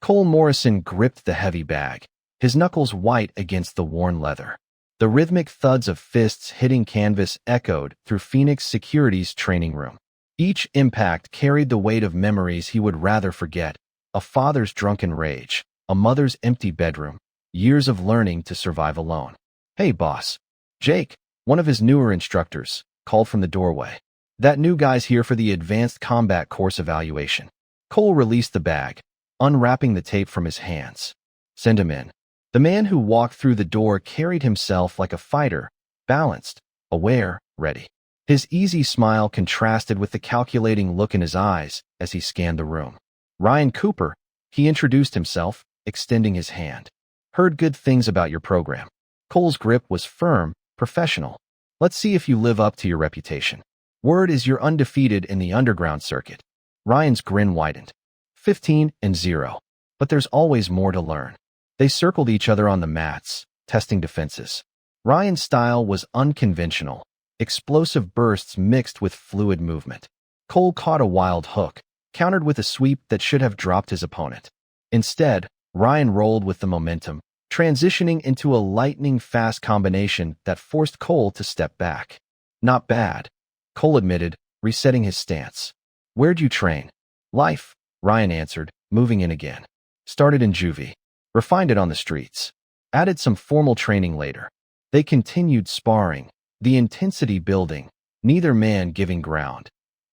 Cole Morrison gripped the heavy bag, his knuckles white against the worn leather. The rhythmic thuds of fists hitting canvas echoed through Phoenix Security's training room. Each impact carried the weight of memories he would rather forget: a father's drunken rage, a mother's empty bedroom, years of learning to survive alone. "Hey, boss." Jake, one of his newer instructors, called from the doorway. "That new guy's here for the advanced combat course evaluation." Cole released the bag, unwrapping the tape from his hands. "Send him in." The man who walked through the door carried himself like a fighter, balanced, aware, ready. His easy smile contrasted with the calculating look in his eyes as he scanned the room. "Ryan Cooper," he introduced himself, extending his hand. "Heard good things about your program." Cole's grip was firm, professional. "Let's see if you live up to your reputation. Word is you're undefeated in the underground circuit." Ryan's grin widened. 15-0. But there's always more to learn. They circled each other on the mats, testing defenses. Ryan's style was unconventional, explosive bursts mixed with fluid movement. Cole caught a wild hook, countered with a sweep that should have dropped his opponent. Instead, Ryan rolled with the momentum, transitioning into a lightning-fast combination that forced Cole to step back. "Not bad," Cole admitted, resetting his stance. "Where'd you train?" "Life," Ryan answered, moving in again. "Started in juvie. Refined it on the streets. Added some formal training later." They continued sparring, the intensity building, neither man giving ground,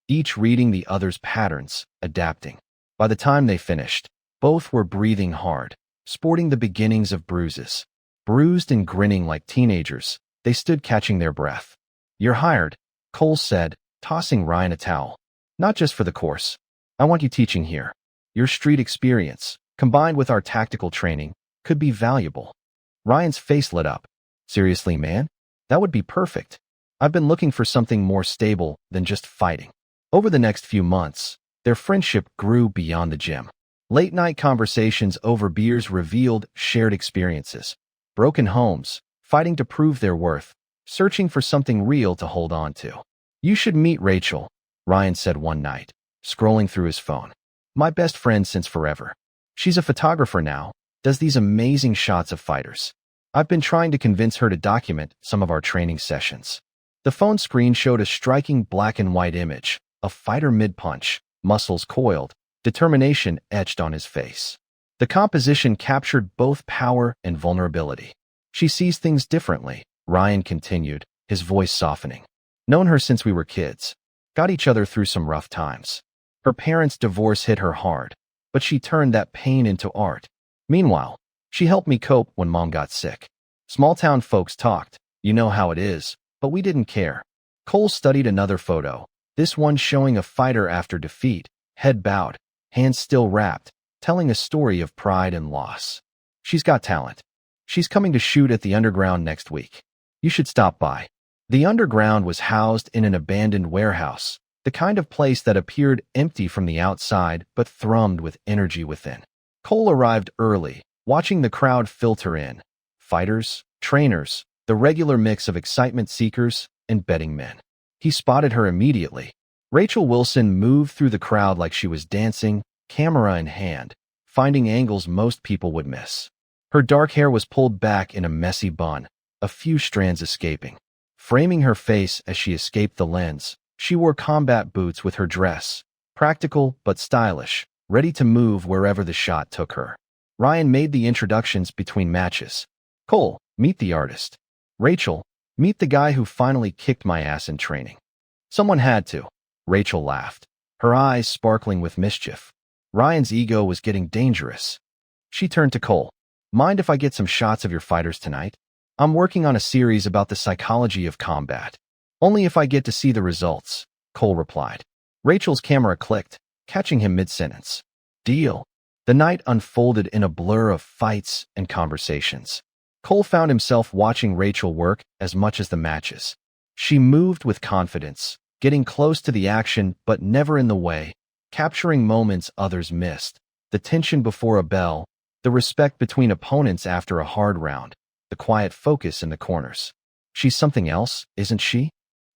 each reading the other's patterns, adapting. By the time they finished, both were breathing hard, sporting the beginnings of bruises. Bruised and grinning like teenagers, they stood catching their breath. "You're hired," Cole said, tossing Ryan a towel. "Not just for the course. I want you teaching here. Your street experience, combined with our tactical training, could be valuable." Ryan's face lit up. "Seriously, man? That would be perfect. I've been looking for something more stable than just fighting." Over the next few months, their friendship grew beyond the gym. Late-night conversations over beers revealed shared experiences. Broken homes, fighting to prove their worth, searching for something real to hold on to. "You should meet Rachel," Ryan said one night, scrolling through his phone. "My best friend since forever. She's a photographer now, does these amazing shots of fighters. I've been trying to convince her to document some of our training sessions." The phone screen showed a striking black and white image, a fighter mid-punch, muscles coiled, determination etched on his face. The composition captured both power and vulnerability. "She sees things differently," Ryan continued, his voice softening. "Known her since we were kids. Got each other through some rough times. Her parents' divorce hit her hard, but she turned that pain into art. Meanwhile, she helped me cope when Mom got sick. Small-town folks talked, you know how it is, but we didn't care." Cole studied another photo, this one showing a fighter after defeat, head bowed, hands still wrapped, telling a story of pride and loss. "She's got talent. She's coming to shoot at the underground next week. You should stop by." The underground was housed in an abandoned warehouse, the kind of place that appeared empty from the outside but thrummed with energy within. Cole arrived early, watching the crowd filter in. Fighters, trainers, the regular mix of excitement seekers and betting men. He spotted her immediately. Rachel Wilson moved through the crowd like she was dancing, camera in hand, finding angles most people would miss. Her dark hair was pulled back in a messy bun, a few strands escaping. Framing her face as she escaped the lens, she wore combat boots with her dress, practical but stylish, ready to move wherever the shot took her. Ryan made the introductions between matches. "Cole, meet the artist. Rachel, meet the guy who finally kicked my ass in training." "Someone had to." Rachel laughed, her eyes sparkling with mischief. Ryan's ego was getting dangerous. She turned to Cole. "Mind if I get some shots of your fighters tonight? I'm working on a series about the psychology of combat." "Only if I get to see the results," Cole replied. Rachel's camera clicked, catching him mid-sentence. "Deal." The night unfolded in a blur of fights and conversations. Cole found himself watching Rachel work as much as the matches. She moved with confidence, getting close to the action but never in the way, capturing moments others missed, the tension before a bell, the respect between opponents after a hard round, the quiet focus in the corners. "She's something else, isn't she?"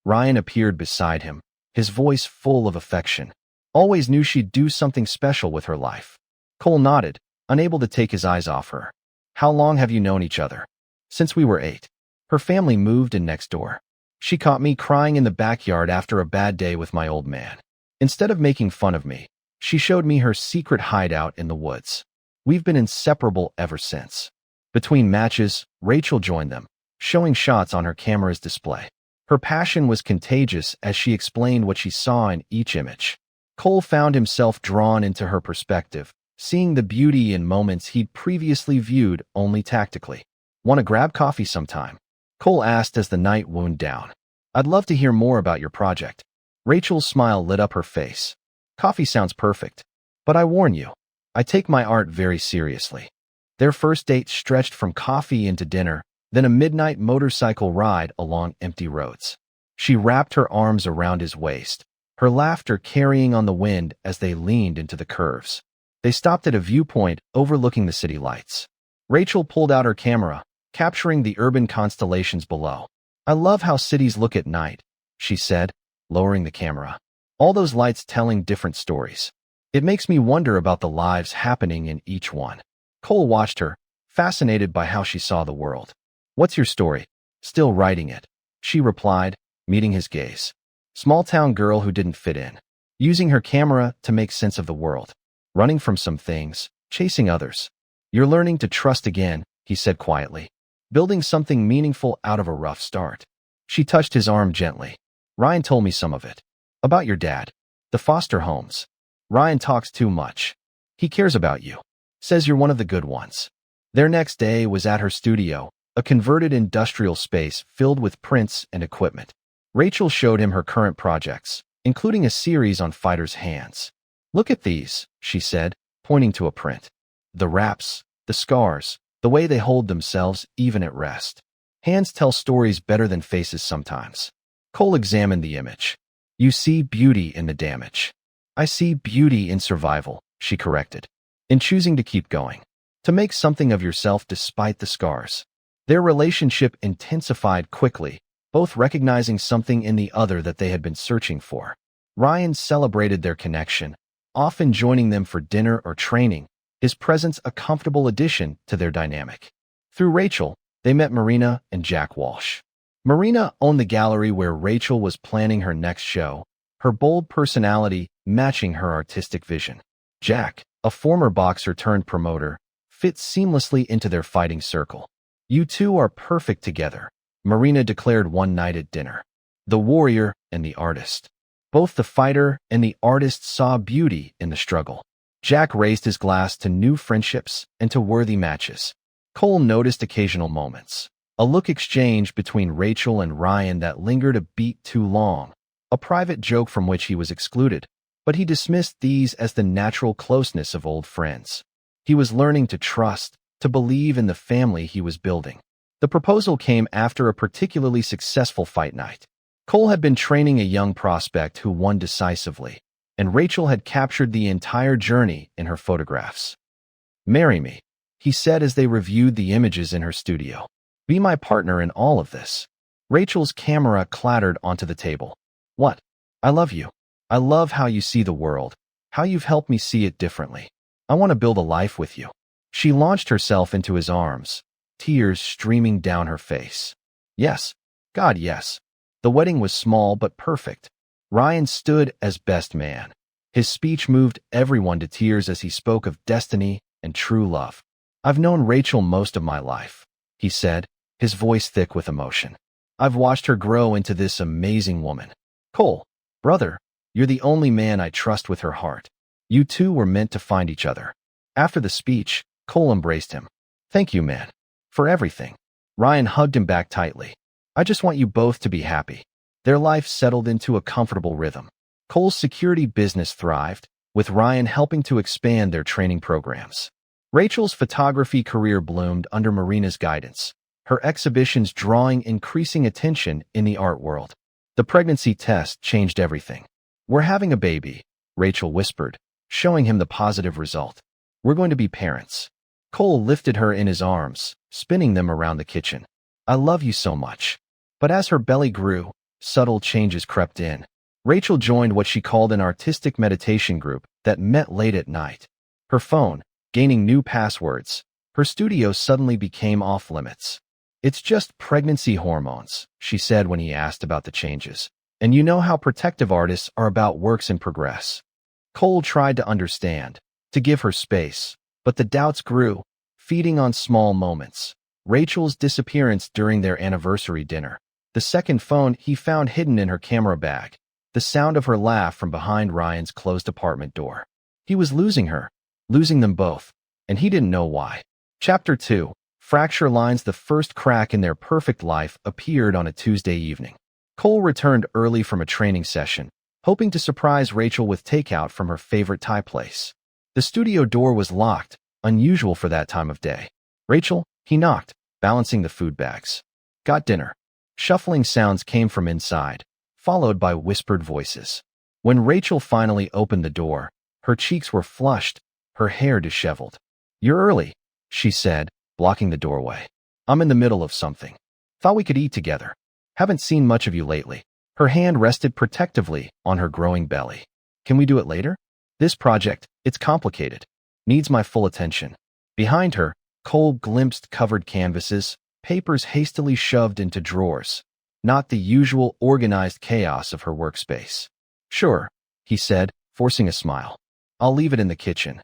Ryan appeared beside him, his voice full of affection. "Always knew she'd do something special with her life." Cole nodded, unable to take his eyes off her. How long have you known each other? Since we were 8. Her family moved in next door. She caught me crying in the backyard after a bad day with my old man. Instead of making fun of me, she showed me her secret hideout in the woods. We've been inseparable ever since. Between matches, Rachel joined them, showing shots on her camera's display. Her passion was contagious as she explained what she saw in each image. Cole found himself drawn into her perspective, seeing the beauty in moments he'd previously viewed only tactically. Want to grab coffee sometime? Cole asked as the night wound down. I'd love to hear more about your project. Rachel's smile lit up her face. Coffee sounds perfect. But I warn you, I take my art very seriously. Their first date stretched from coffee into dinner, then a midnight motorcycle ride along empty roads. She wrapped her arms around his waist, her laughter carrying on the wind as they leaned into the curves. They stopped at a viewpoint overlooking the city lights. Rachel pulled out her camera, capturing the urban constellations below. I love how cities look at night, she said, lowering the camera. All those lights telling different stories. It makes me wonder about the lives happening in each one. Cole watched her, fascinated by how she saw the world. What's your story? Still writing it, she replied, meeting his gaze. Small-town girl who didn't fit in. Using her camera to make sense of the world. Running from some things, chasing others. You're learning to trust again, he said quietly. Building something meaningful out of a rough start. She touched his arm gently. Ryan told me some of it. About your dad. The foster homes. Ryan talks too much. He cares about you. Says you're one of the good ones. Their next day was at her studio, a converted industrial space filled with prints and equipment. Rachel showed him her current projects, including a series on fighters' hands. Look at these, she said, pointing to a print. The wraps, the scars, the way they hold themselves even at rest. Hands tell stories better than faces sometimes. Cole examined the image. You see beauty in the damage. I see beauty in survival, she corrected. In choosing to keep going. To make something of yourself despite the scars. Their relationship intensified quickly, both recognizing something in the other that they had been searching for. Ryan celebrated their connection, often joining them for dinner or training, his presence a comfortable addition to their dynamic. Through Rachel, they met Marina and Jack Walsh. Marina owned the gallery where Rachel was planning her next show, her bold personality matching her artistic vision. Jack, a former boxer turned promoter, fit seamlessly into their fighting circle. You two are perfect together, Marina declared one night at dinner. The warrior and the artist. Both the fighter and the artist saw beauty in the struggle. Jack raised his glass to new friendships and to worthy matches. Cole noticed occasional moments. A look exchanged between Rachel and Ryan that lingered a beat too long. A private joke from which he was excluded, but he dismissed these as the natural closeness of old friends. He was learning to trust, to believe in the family he was building. The proposal came after a particularly successful fight night. Cole had been training a young prospect who won decisively, and Rachel had captured the entire journey in her photographs. Marry me, he said as they reviewed the images in her studio. Be my partner in all of this. Rachel's camera clattered onto the table. What? I love you. I love how you see the world, how you've helped me see it differently. I want to build a life with you. She launched herself into his arms, tears streaming down her face. Yes. God, yes. The wedding was small but perfect. Ryan stood as best man. His speech moved everyone to tears as he spoke of destiny and true love. I've known Rachel most of my life, he said, his voice thick with emotion. I've watched her grow into this amazing woman. Cole, brother, you're the only man I trust with her heart. You two were meant to find each other. After the speech, Cole embraced him. Thank you, man, for everything. Ryan hugged him back tightly. I just want you both to be happy. Their life settled into a comfortable rhythm. Cole's security business thrived, with Ryan helping to expand their training programs. Rachel's photography career bloomed under Marina's guidance, her exhibitions drawing increasing attention in the art world. The pregnancy test changed everything. We're having a baby, Rachel whispered, showing him the positive result. We're going to be parents. Cole lifted her in his arms, spinning them around the kitchen. I love you so much. But as her belly grew, subtle changes crept in. Rachel joined what she called an artistic meditation group that met late at night. Her phone, gaining new passwords. Her studio suddenly became off-limits. "It's just pregnancy hormones," she said when he asked about the changes. "And you know how protective artists are about works in progress." Cole tried to understand, to give her space, but the doubts grew, feeding on small moments. Rachel's disappearance during their anniversary dinner. The second phone he found hidden in her camera bag. The sound of her laugh from behind Ryan's closed apartment door. He was losing her, losing them both, and he didn't know why. Chapter 2. Fracture lines. The first crack in their perfect life appeared on a Tuesday evening. Cole returned early from a training session, hoping to surprise Rachel with takeout from her favorite Thai place. The studio door was locked, unusual for that time of day. "Rachel," he knocked, balancing the food bags. "Got dinner." Shuffling sounds came from inside, followed by whispered voices. When Rachel finally opened the door, her cheeks were flushed, her hair disheveled. "You're early," she said, blocking the doorway. "I'm in the middle of something. Thought we could eat together. Haven't seen much of you lately." Her hand rested protectively on her growing belly. "Can we do it later? This project, it's complicated. Needs my full attention." Behind her, Cole glimpsed covered canvases, papers hastily shoved into drawers. Not the usual organized chaos of her workspace. "Sure," he said, forcing a smile. "I'll leave it in the kitchen."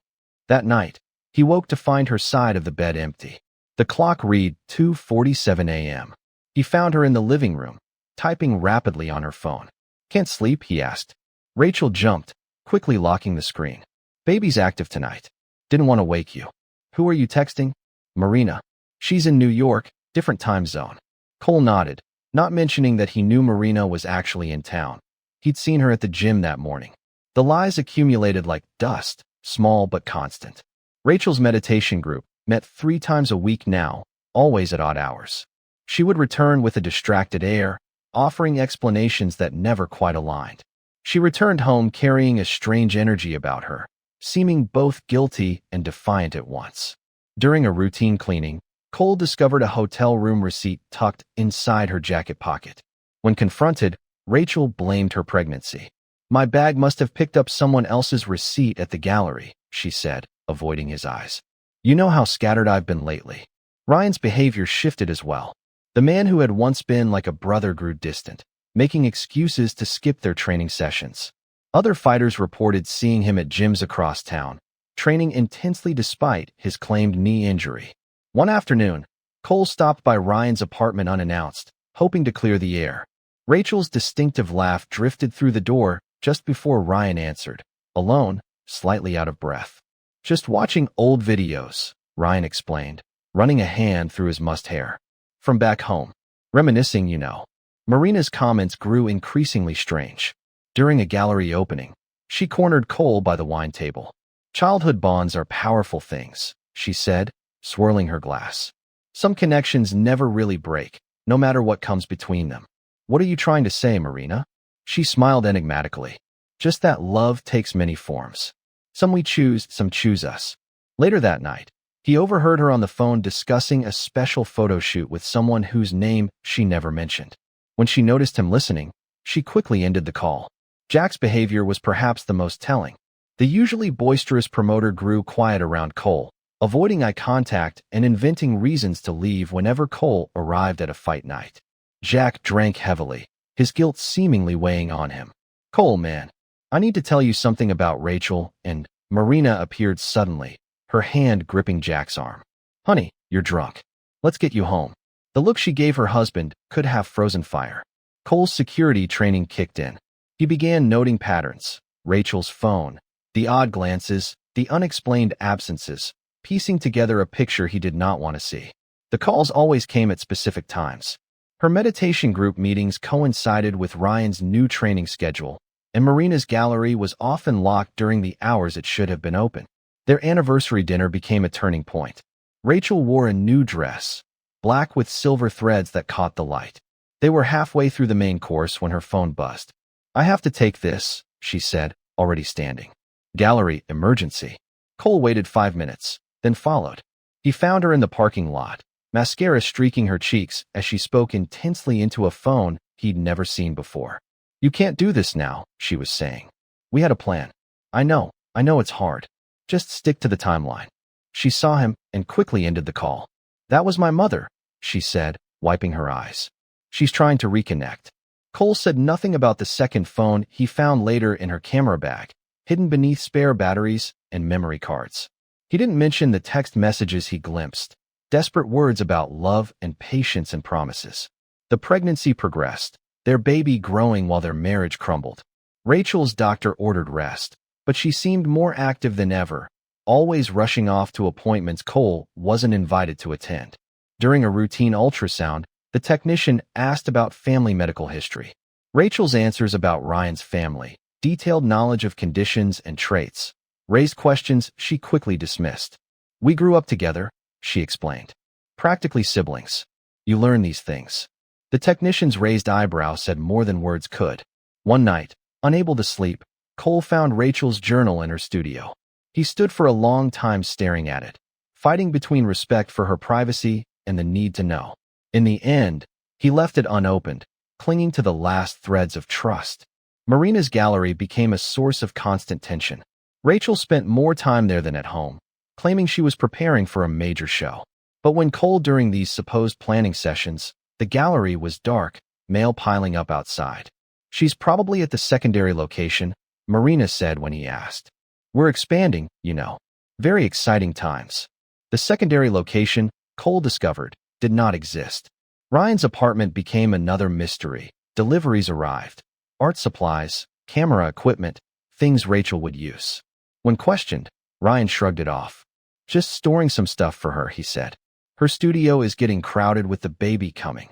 That night, he woke to find her side of the bed empty. The clock read 2:47 a.m. He found her in the living room, typing rapidly on her phone. "Can't sleep?" he asked. Rachel jumped, quickly locking the screen. "Baby's active tonight. Didn't want to wake you." "Who are you texting?" "Marina. She's in New York, different time zone." Cole nodded, not mentioning that he knew Marina was actually in town. He'd seen her at the gym that morning. The lies accumulated like dust, small but constant. Rachel's meditation group met 3 times a week now, always at odd hours. She would return with a distracted air, offering explanations that never quite aligned. She returned home carrying a strange energy about her, seeming both guilty and defiant at once. During a routine cleaning, Cole discovered a hotel room receipt tucked inside her jacket pocket. When confronted, Rachel blamed her pregnancy. "My bag must have picked up someone else's receipt at the gallery," she said, avoiding his eyes. "You know how scattered I've been lately." Ryan's behavior shifted as well. The man who had once been like a brother grew distant, making excuses to skip their training sessions. Other fighters reported seeing him at gyms across town, training intensely despite his claimed knee injury. One afternoon, Cole stopped by Ryan's apartment unannounced, hoping to clear the air. Rachel's distinctive laugh drifted through the door just before Ryan answered, alone, slightly out of breath. "Just watching old videos," Ryan explained, running a hand through his mussed hair. "From back home. Reminiscing, you know." Marina's comments grew increasingly strange. During a gallery opening, she cornered Cole by the wine table. "Childhood bonds are powerful things," she said, swirling her glass. "Some connections never really break, no matter what comes between them." "What are you trying to say, Marina?" She smiled enigmatically. "Just that love takes many forms. Some we choose, some choose us." Later that night, he overheard her on the phone discussing a special photo shoot with someone whose name she never mentioned. When she noticed him listening, she quickly ended the call. Jack's behavior was perhaps the most telling. The usually boisterous promoter grew quiet around Cole, avoiding eye contact and inventing reasons to leave whenever Cole arrived at a fight night. Jack drank heavily, his guilt seemingly weighing on him. "Cole, man, I need to tell you something about Rachel," and Marina appeared suddenly, her hand gripping Jack's arm. "Honey, you're drunk. Let's get you home." The look she gave her husband could have frozen fire. Cole's security training kicked in. He began noting patterns: Rachel's phone, the odd glances, the unexplained absences, piecing together a picture he did not want to see. The calls always came at specific times. Her meditation group meetings coincided with Ryan's new training schedule, and Marina's gallery was often locked during the hours it should have been open. Their anniversary dinner became a turning point. Rachel wore a new dress, black with silver threads that caught the light. They were halfway through the main course when her phone buzzed. "I have to take this," she said, already standing. "Gallery, emergency." Cole waited 5 minutes, then followed. He found her in the parking lot, mascara streaking her cheeks as she spoke intensely into a phone he'd never seen before. "You can't do this now," she was saying. "We had a plan. I know it's hard. Just stick to the timeline." She saw him and quickly ended the call. "That was my mother," she said, wiping her eyes. "She's trying to reconnect." Cole said nothing about the second phone he found later in her camera bag, hidden beneath spare batteries and memory cards. He didn't mention the text messages he glimpsed, desperate words about love and patience and promises. The pregnancy progressed, their baby growing while their marriage crumbled. Rachel's doctor ordered rest, but she seemed more active than ever, always rushing off to appointments Cole wasn't invited to attend. During a routine ultrasound, the technician asked about family medical history. Rachel's answers about Ryan's family, detailed knowledge of conditions and traits, raised questions she quickly dismissed. "We grew up together," she explained. "Practically siblings. You learn these things." The technician's raised eyebrow said more than words could. One night, unable to sleep, Cole found Rachel's journal in her studio. He stood for a long time staring at it, fighting between respect for her privacy and the need to know. In the end, he left it unopened, clinging to the last threads of trust. Marina's gallery became a source of constant tension. Rachel spent more time there than at home, claiming she was preparing for a major show. But when Cole during these supposed planning sessions, the gallery was dark, mail piling up outside. "She's probably at the secondary location," Marina said when he asked. "We're expanding, you know. Very exciting times." The secondary location, Cole discovered, did not exist. Ryan's apartment became another mystery. Deliveries arrived. Art supplies, camera equipment, things Rachel would use. When questioned, Ryan shrugged it off. "Just storing some stuff for her," he said. "Her studio is getting crowded with the baby coming."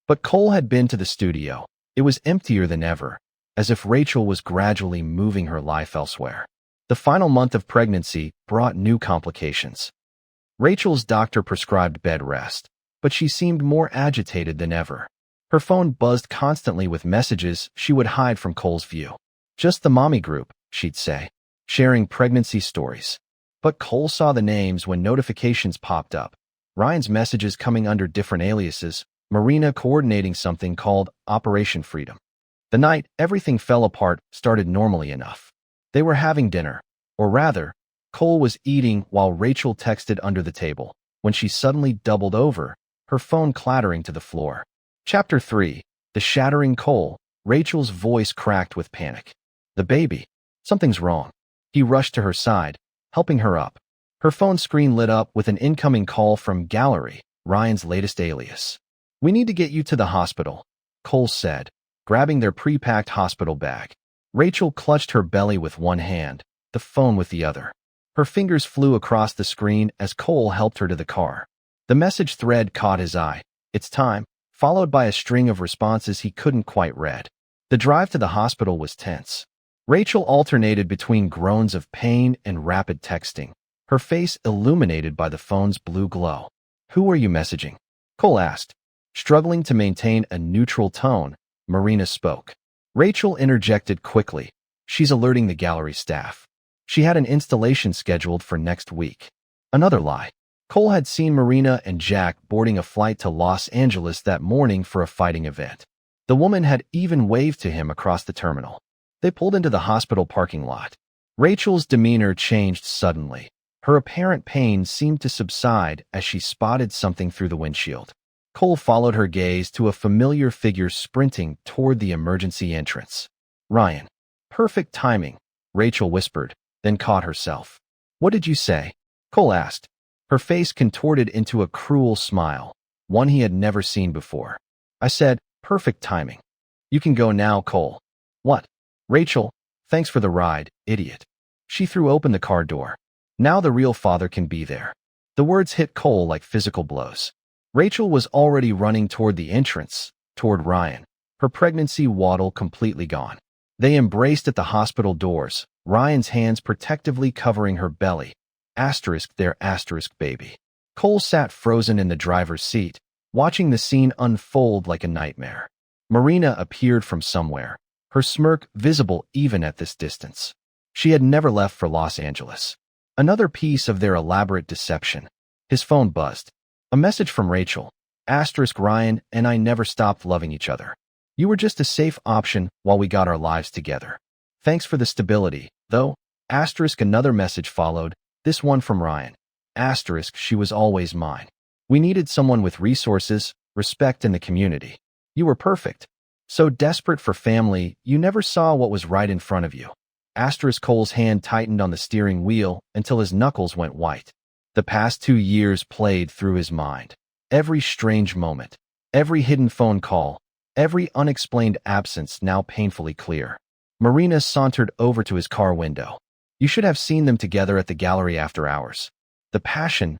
But Cole had been to the studio. It was emptier than ever, as if Rachel was gradually moving her life elsewhere. The final month of pregnancy brought new complications. Rachel's doctor prescribed bed rest, but she seemed more agitated than ever. Her phone buzzed constantly with messages she would hide from Cole's view. "Just the mommy group," she'd say, sharing pregnancy stories. But Cole saw the names when notifications popped up. Ryan's messages coming under different aliases, Marina coordinating something called Operation Freedom. The night everything fell apart started normally enough. They were having dinner, or rather, Cole was eating while Rachel texted under the table, when she suddenly doubled over, her phone clattering to the floor. Chapter 3. The Shattering Cole. Rachel's voice cracked with panic. "The baby. Something's wrong." He rushed to her side, helping her up. Her phone screen lit up with an incoming call from Gallery, Ryan's latest alias. "We need to get you to the hospital," Cole said, grabbing their pre-packed hospital bag. Rachel clutched her belly with one hand, the phone with the other. Her fingers flew across the screen as Cole helped her to the car. The message thread caught his eye. "It's time," followed by a string of responses he couldn't quite read. The drive to the hospital was tense. Rachel alternated between groans of pain and rapid texting, her face illuminated by the phone's blue glow. "Who are you messaging?" Cole asked. Struggling to maintain a neutral tone, Marina spoke. Rachel interjected quickly. "She's alerting the gallery staff. She had an installation scheduled for next week." Another lie. Cole had seen Marina and Jack boarding a flight to Los Angeles that morning for a fighting event. The woman had even waved to him across the terminal. They pulled into the hospital parking lot. Rachel's demeanor changed suddenly. Her apparent pain seemed to subside as she spotted something through the windshield. Cole followed her gaze to a familiar figure sprinting toward the emergency entrance. "Ryan." "Perfect timing," Rachel whispered, then caught herself. "What did you say?" Cole asked. Her face contorted into a cruel smile, one he had never seen before. "I said, perfect timing. You can go now, Cole." "What?" "Rachel, thanks for the ride, idiot." She threw open the car door. "Now the real father can be there." The words hit Cole like physical blows. Rachel was already running toward the entrance, toward Ryan, her pregnancy waddle completely gone. They embraced at the hospital doors, Ryan's hands protectively covering her belly. Their baby. Cole sat frozen in the driver's seat, watching the scene unfold like a nightmare. Marina appeared from somewhere, her smirk visible even at this distance. She had never left for Los Angeles. Another piece of their elaborate deception. His phone buzzed. A message from Rachel. Ryan and I never stopped loving each other. You were just a safe option while we got our lives together. Thanks for the stability, though. Another message followed, this one from Ryan. asterisk, she was always mine. We needed someone with resources, respect in the community. You were perfect. So desperate for family, you never saw what was right in front of you. Asterisk. Cole's hand tightened on the steering wheel until his knuckles went white. The past 2 years played through his mind. Every strange moment, every hidden phone call, every unexplained absence now painfully clear. Marina sauntered over to his car window. You should have seen them together at the gallery after hours. The passion,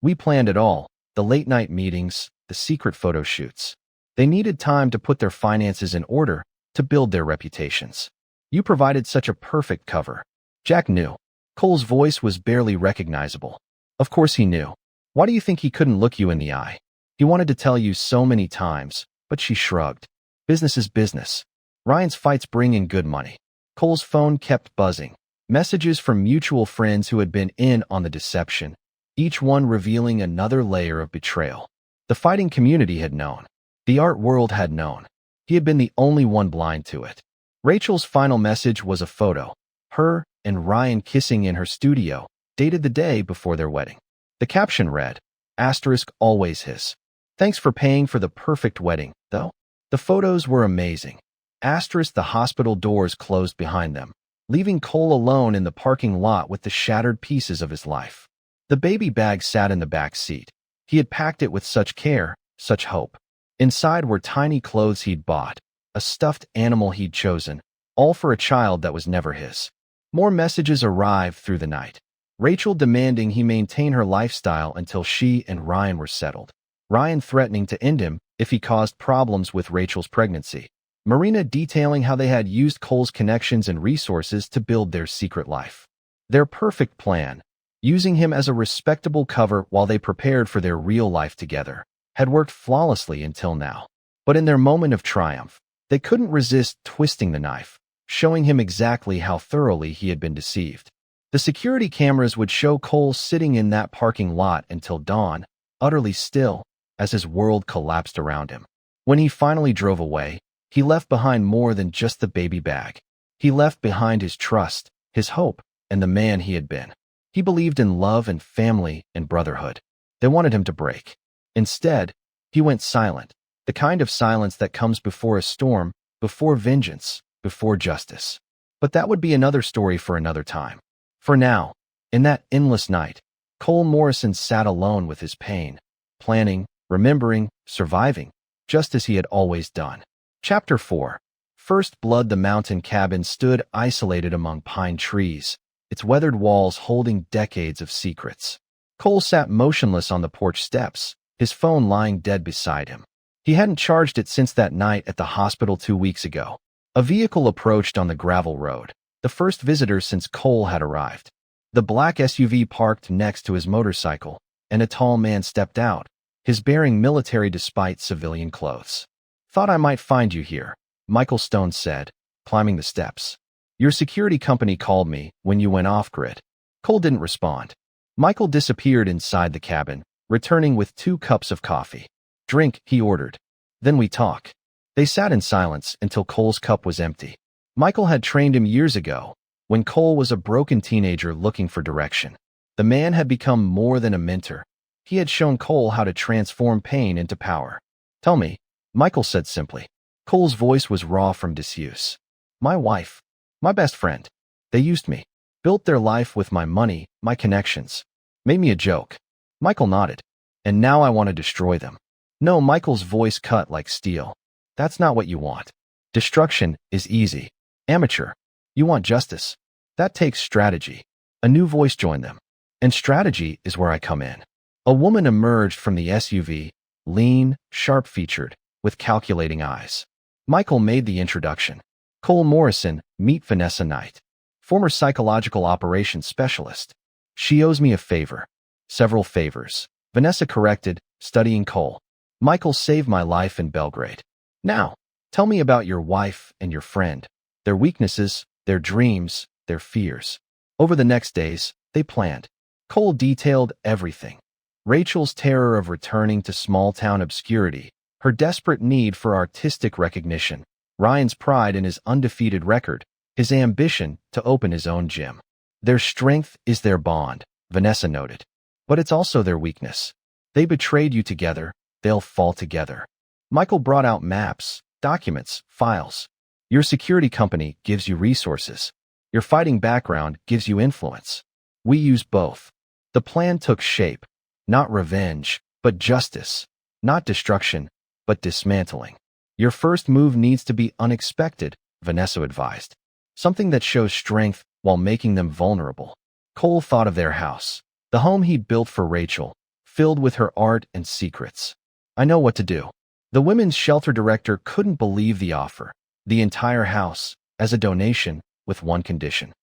we planned it all, the late-night meetings, the secret photo shoots. They needed time to put their finances in order, to build their reputations. You provided such a perfect cover. Jack knew. Cole's voice was barely recognizable. Of course he knew. Why do you think he couldn't look you in the eye? He wanted to tell you so many times, but she shrugged. Business is business. Ryan's fights bring in good money. Cole's phone kept buzzing. Messages from mutual friends who had been in on the deception, each one revealing another layer of betrayal. The fighting community had known. The art world had known. He had been the only one blind to it. Rachel's final message was a photo. Her and Ryan kissing in her studio, dated the day before their wedding. The caption read, asterisk, always his. Thanks for paying for the perfect wedding, though. The photos were amazing. Asterisk. The hospital doors closed behind them, leaving Cole alone in the parking lot with the shattered pieces of his life. The baby bag sat in the back seat. He had packed it with such care, such hope. Inside were tiny clothes he'd bought, a stuffed animal he'd chosen, all for a child that was never his. More messages arrived through the night. Rachel demanding he maintain her lifestyle until she and Ryan were settled. Ryan threatening to end him if he caused problems with Rachel's pregnancy. Marina detailing how they had used Cole's connections and resources to build their secret life. Their perfect plan, using him as a respectable cover while they prepared for their real life together, had worked flawlessly until now. But in their moment of triumph, they couldn't resist twisting the knife, showing him exactly how thoroughly he had been deceived. The security cameras would show Cole sitting in that parking lot until dawn, utterly still, as his world collapsed around him. When he finally drove away, he left behind more than just the baby bag. He left behind his trust, his hope, and the man he had been. He believed in love and family and brotherhood. They wanted him to break. Instead, he went silent, the kind of silence that comes before a storm, before vengeance, before justice. But that would be another story for another time. For now, in that endless night, Cole Morrison sat alone with his pain, planning, remembering, surviving, just as he had always done. Chapter 4. First Blood. The mountain cabin stood isolated among pine trees, its weathered walls holding decades of secrets. Cole sat motionless on the porch steps, his phone lying dead beside him. He hadn't charged it since that night at the hospital 2 weeks ago. A vehicle approached on the gravel road, the first visitor since Cole had arrived. The black SUV parked next to his motorcycle, and a tall man stepped out, his bearing military despite civilian clothes. Thought I might find you here, Michael Stone said, climbing the steps. Your security company called me when you went off-grid. Cole didn't respond. Michael disappeared inside the cabin, returning with 2 cups of coffee. Drink, he ordered. Then we talk. They sat in silence until Cole's cup was empty. Michael had trained him years ago, when Cole was a broken teenager looking for direction. The man had become more than a mentor. He had shown Cole how to transform pain into power. Tell me, Michael said simply. Cole's voice was raw from disuse. My wife. My best friend. They used me. Built their life with my money, my connections. Made me a joke. Michael nodded. And now I want to destroy them. No, Michael's voice cut like steel. That's not what you want. Destruction is easy. Amateur. You want justice. That takes strategy. A new voice joined them. And strategy is where I come in. A woman emerged from the SUV, lean, sharp-featured, with calculating eyes. Michael made the introduction. Cole Morrison, meet Vanessa Knight, former psychological operations specialist. She owes me a favor. Several favors. Vanessa corrected, studying Cole. Michael saved my life in Belgrade. Now, tell me about your wife and your friend, their weaknesses, their dreams, their fears. Over the next days, they planned. Cole detailed everything. Rachel's terror of returning to small-town obscurity, her desperate need for artistic recognition, Ryan's pride in his undefeated record, his ambition to open his own gym. Their strength is their bond, Vanessa noted. But it's also their weakness. They betrayed you together, they'll fall together. Michael brought out maps, documents, files. Your security company gives you resources. Your fighting background gives you influence. We use both. The plan took shape. Not revenge, but justice. Not destruction, but dismantling. Your first move needs to be unexpected, Vanessa advised. Something that shows strength while making them vulnerable. Cole thought of their house, the home he'd built for Rachel, filled with her art and secrets. I know what to do. The women's shelter director couldn't believe the offer. The entire house, as a donation, with one condition.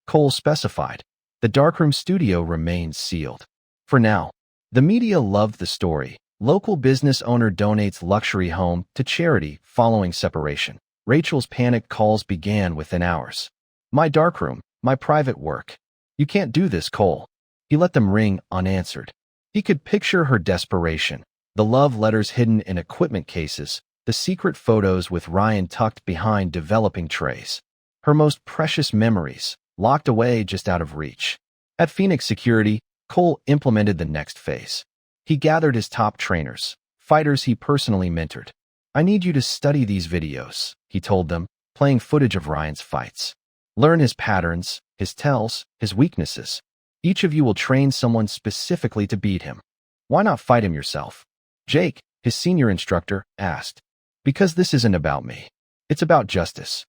Cole specified. The darkroom studio remains sealed. For now. The media loved the story. Local business owner donates luxury home to charity following separation. Rachel's panic calls began within hours. My darkroom, my private work. You can't do this, Cole. He let them ring unanswered. He could picture her desperation. The love letters hidden in equipment cases, the secret photos with Ryan tucked behind developing trays. Her most precious memories, locked away just out of reach. At Phoenix Security, Cole implemented the next phase. He gathered his top trainers, fighters he personally mentored. I need you to study these videos, he told them, playing footage of Ryan's fights. Learn his patterns, his tells, his weaknesses. Each of you will train someone specifically to beat him. Why not fight him yourself? Jake, his senior instructor, asked. Because this isn't about me. It's about justice.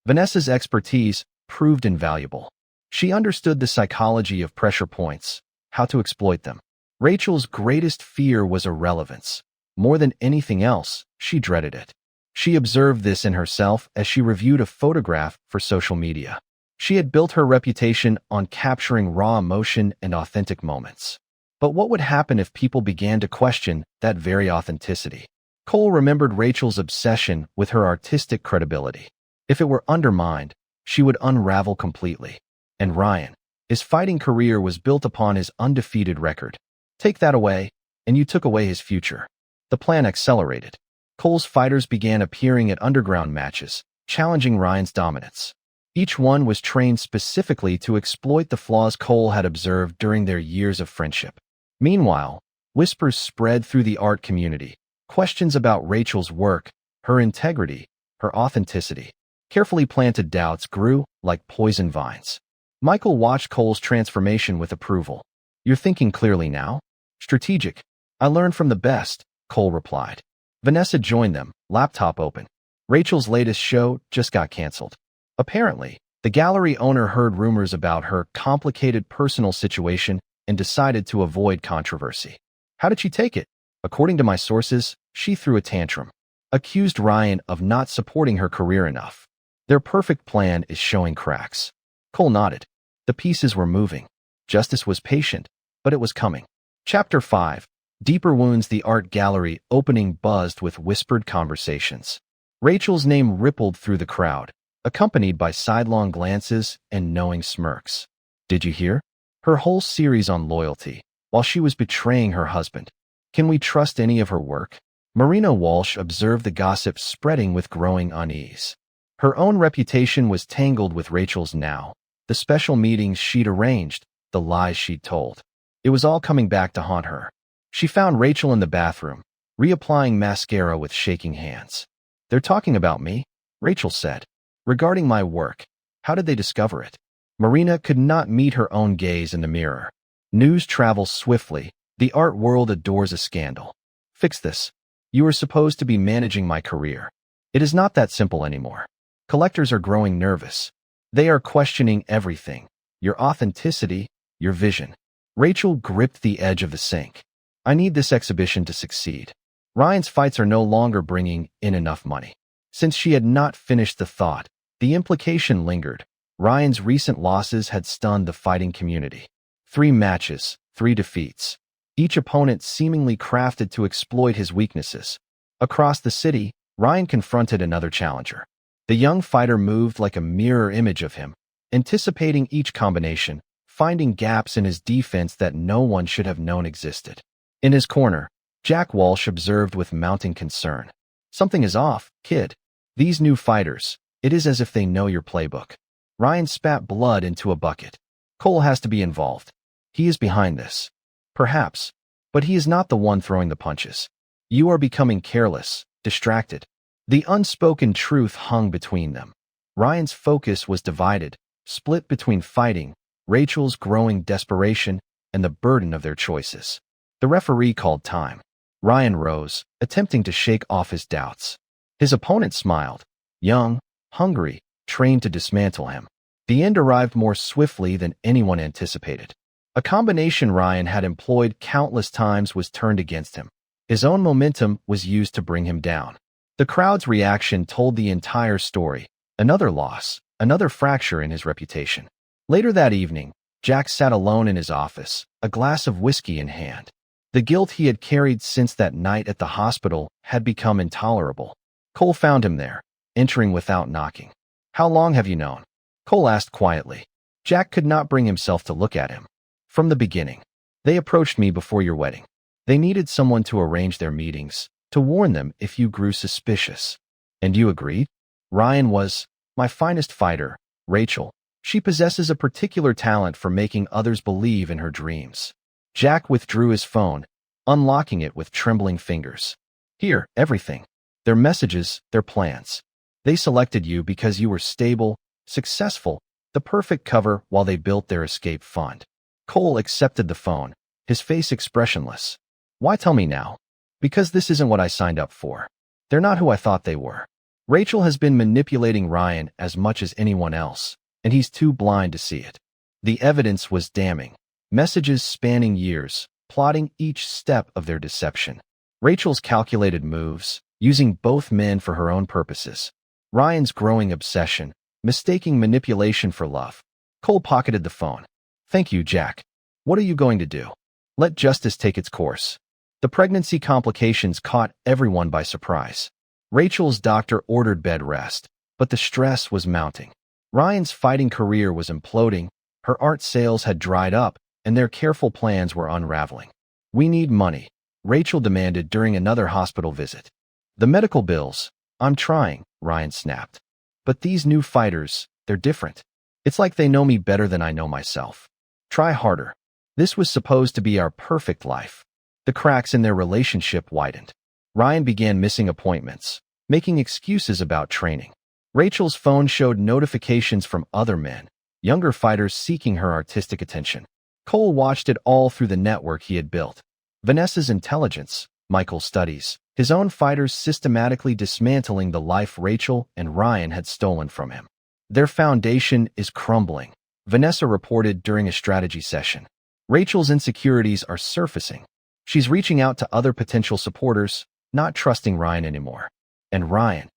Vanessa's expertise proved invaluable. She understood the psychology of pressure points, how to exploit them. Rachel's greatest fear was irrelevance. More than anything else, she dreaded it. She observed this in herself as she reviewed a photograph for social media. She had built her reputation on capturing raw emotion and authentic moments. But what would happen if people began to question that very authenticity? Cole remembered Rachel's obsession with her artistic credibility. If it were undermined, she would unravel completely. And Ryan, his fighting career was built upon his undefeated record. Take that away, and you took away his future. The plan accelerated. Cole's fighters began appearing at underground matches, challenging Ryan's dominance. Each one was trained specifically to exploit the flaws Cole had observed during their years of friendship. Meanwhile, whispers spread through the art community. Questions about Rachel's work, her integrity, her authenticity. Carefully planted doubts grew like poison vines. Michael watched Cole's transformation with approval. You're thinking clearly now? Strategic. I learned from the best, Cole replied. Vanessa joined them, laptop open. Rachel's latest show just got canceled. Apparently, the gallery owner heard rumors about her complicated personal situation and decided to avoid controversy. How did she take it? According to my sources, she threw a tantrum. Accused Ryan of not supporting her career enough. Their perfect plan is showing cracks. Cole nodded. The pieces were moving. Justice was patient, but it was coming. Chapter 5. Deeper Wounds. The art gallery opening buzzed with whispered conversations. Rachel's name rippled through the crowd, accompanied by sidelong glances and knowing smirks. Did you hear? Her whole series on loyalty, while she was betraying her husband. Can we trust any of her work? Marina Walsh observed the gossip spreading with growing unease. Her own reputation was tangled with Rachel's now. The special meetings she'd arranged, the lies she'd told. It was all coming back to haunt her. She found Rachel in the bathroom, reapplying mascara with shaking hands. They're talking about me, Rachel said. Regarding my work. How did they discover it? Marina could not meet her own gaze in the mirror. News travels swiftly. The art world adores a scandal. Fix this. You are supposed to be managing my career. It is not that simple anymore. Collectors are growing nervous. They are questioning everything. Your authenticity, your vision. Rachel gripped the edge of the sink. I need this exhibition to succeed. Ryan's fights are no longer bringing in enough money. Since she had not finished the thought, the implication lingered. Ryan's recent losses had stunned the fighting community. 3 matches, 3 defeats. Each opponent seemingly crafted to exploit his weaknesses. Across the city, Ryan confronted another challenger. The young fighter moved like a mirror image of him, anticipating each combination, finding gaps in his defense that no one should have known existed. In his corner, Jack Walsh observed with mounting concern. Something is off, kid. These new fighters, it is as if they know your playbook. Ryan spat blood into a bucket. Cole has to be involved. He is behind this. Perhaps, but he is not the one throwing the punches. You are becoming careless, distracted. The unspoken truth hung between them. Ryan's focus was divided, split between fighting, Rachel's growing desperation, and the burden of their choices. The referee called time. Ryan rose, attempting to shake off his doubts. His opponent smiled. Young, hungry, trained to dismantle him. The end arrived more swiftly than anyone anticipated. A combination Ryan had employed countless times was turned against him. His own momentum was used to bring him down. The crowd's reaction told the entire story. Another loss, another fracture in his reputation. Later that evening, Jack sat alone in his office, a glass of whiskey in hand. The guilt he had carried since that night at the hospital had become intolerable. Cole found him there, entering without knocking. "How long have you known?" Cole asked quietly. Jack could not bring himself to look at him. "From the beginning. They approached me before your wedding. They needed someone to arrange their meetings, to warn them if you grew suspicious. And you agreed?" Ryan was my finest fighter, Rachel. She possesses a particular talent for making others believe in her dreams. Jack withdrew his phone, unlocking it with trembling fingers. "Here, everything. Their messages, their plans. They selected you because you were stable, successful, the perfect cover while they built their escape fund." Cole accepted the phone, his face expressionless. "Why tell me now?" "Because this isn't what I signed up for. They're not who I thought they were. Rachel has been manipulating Ryan as much as anyone else, and he's too blind to see it. The evidence was damning. Messages spanning years, plotting each step of their deception. Rachel's calculated moves, using both men for her own purposes. Ryan's growing obsession, mistaking manipulation for love. Cole pocketed the phone. "Thank you, Jack. What are you going to do?" "Let justice take its course." The pregnancy complications caught everyone by surprise. Rachel's doctor ordered bed rest, but the stress was mounting. Ryan's fighting career was imploding, her art sales had dried up, and their careful plans were unraveling. "We need money," Rachel demanded during another hospital visit. "The medical bills." "I'm trying," Ryan snapped. "But these new fighters, they're different. It's like they know me better than I know myself. Try harder." This was supposed to be our perfect life. The cracks in their relationship widened. Ryan began missing appointments, making excuses about training. Rachel's phone showed notifications from other men, younger fighters seeking her artistic attention. Cole watched it all through the network he had built. Vanessa's intelligence, Michael's studies, his own fighters systematically dismantling the life Rachel and Ryan had stolen from him. "Their foundation is crumbling," Vanessa reported during a strategy session. "Rachel's insecurities are surfacing. She's reaching out to other potential supporters, not trusting Ryan anymore. And Ryan,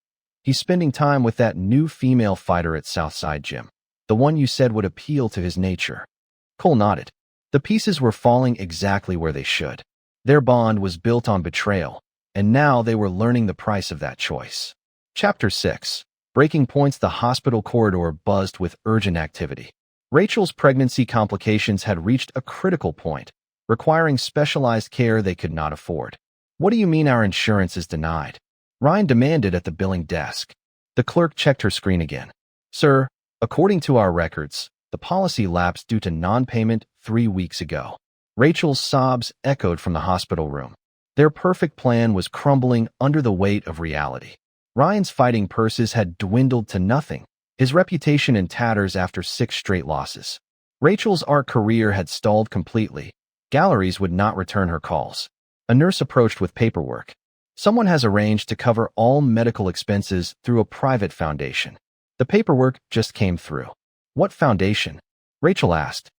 he's spending time with that new female fighter at Southside Gym, the one you said would appeal to his nature." Cole nodded. The pieces were falling exactly where they should. Their bond was built on betrayal, and now they were learning the price of that choice. Chapter 6. Breaking points. The hospital corridor buzzed with urgent activity. Rachel's pregnancy complications had reached a critical point, requiring specialized care they could not afford. "What do you mean our insurance is denied?" Ryan demanded at the billing desk. The clerk checked her screen again. "Sir, according to our records, the policy lapsed due to non-payment 3 weeks ago." Rachel's sobs echoed from the hospital room. Their perfect plan was crumbling under the weight of reality. Ryan's fighting purses had dwindled to nothing, his reputation in tatters after 6 straight losses. Rachel's art career had stalled completely. Galleries would not return her calls. A nurse approached with paperwork. "Someone has arranged to cover all medical expenses through a private foundation." The paperwork just came through. "What foundation?" Rachel asked.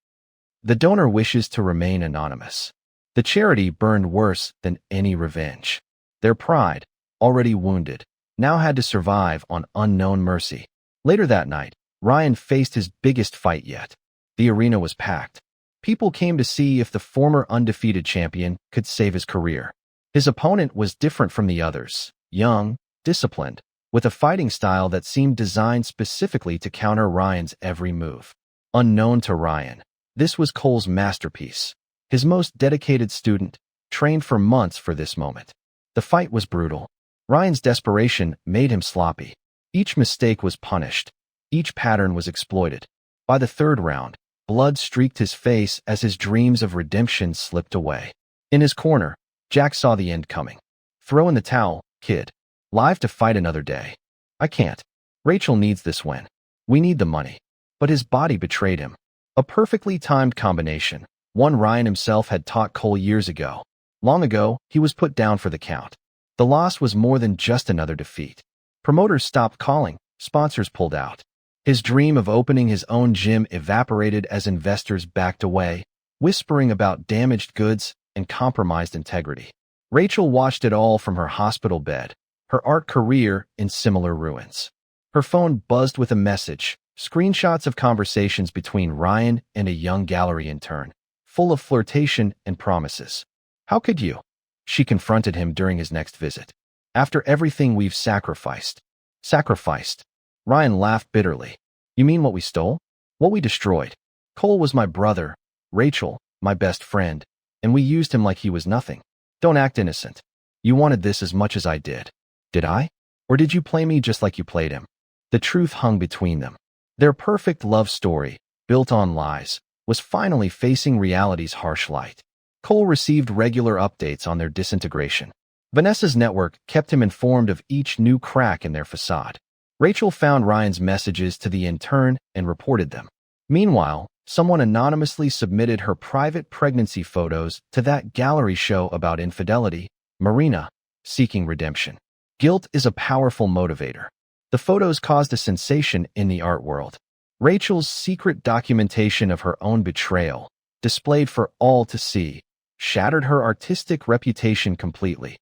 "The donor wishes to remain anonymous." The charity burned worse than any revenge. Their pride, already wounded, now had to survive on unknown mercy. Later that night, Ryan faced his biggest fight yet. The arena was packed. People came to see if the former undefeated champion could save his career. His opponent was different from the others, young, disciplined, with a fighting style that seemed designed specifically to counter Ryan's every move. Unknown to Ryan, this was Cole's masterpiece, his most dedicated student, trained for months for this moment. The fight was brutal. Ryan's desperation made him sloppy. Each mistake was punished. Each pattern was exploited. By the third round, Blood streaked his face as his dreams of redemption slipped away. In his corner, Jack saw the end coming. Throw in the towel, kid. Live to fight another day. I can't. Rachel needs this win. We need the money. But his body betrayed him. A perfectly timed combination, one Ryan himself had taught Cole years ago. Long ago, he was put down for the count. The loss was more than just another defeat. Promoters stopped calling, sponsors pulled out. His dream of opening his own gym evaporated as investors backed away, whispering about damaged goods and compromised integrity. Rachel watched it all from her hospital bed, her art career in similar ruins. Her phone buzzed with a message, screenshots of conversations between Ryan and a young gallery intern, full of flirtation and promises. How could you? She confronted him during his next visit. After everything we've sacrificed. Sacrificed. Ryan laughed bitterly. You mean what we stole? What we destroyed? Cole was my brother, Rachel, my best friend, and we used him like he was nothing. Don't act innocent. You wanted this as much as I did. Did I? Or did you play me just like you played him? The truth hung between them. Their perfect love story, built on lies, was finally facing reality's harsh light. Cole received regular updates on their disintegration. Vanessa's network kept him informed of each new crack in their facade. Rachel found Ryan's messages to the intern and reported them. Meanwhile, someone anonymously submitted her private pregnancy photos to that gallery show about infidelity, Marina, seeking redemption. Guilt is a powerful motivator. The photos caused a sensation in the art world. Rachel's secret documentation of her own betrayal, displayed for all to see, shattered her artistic reputation completely.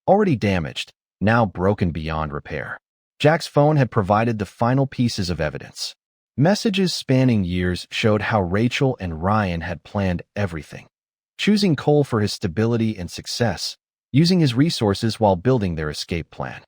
Already damaged, now broken beyond repair. Jack's phone had provided the final pieces of evidence. Messages spanning years showed how Rachel and Ryan had planned everything. Choosing Cole for his stability and success, using his resources while building their escape plan.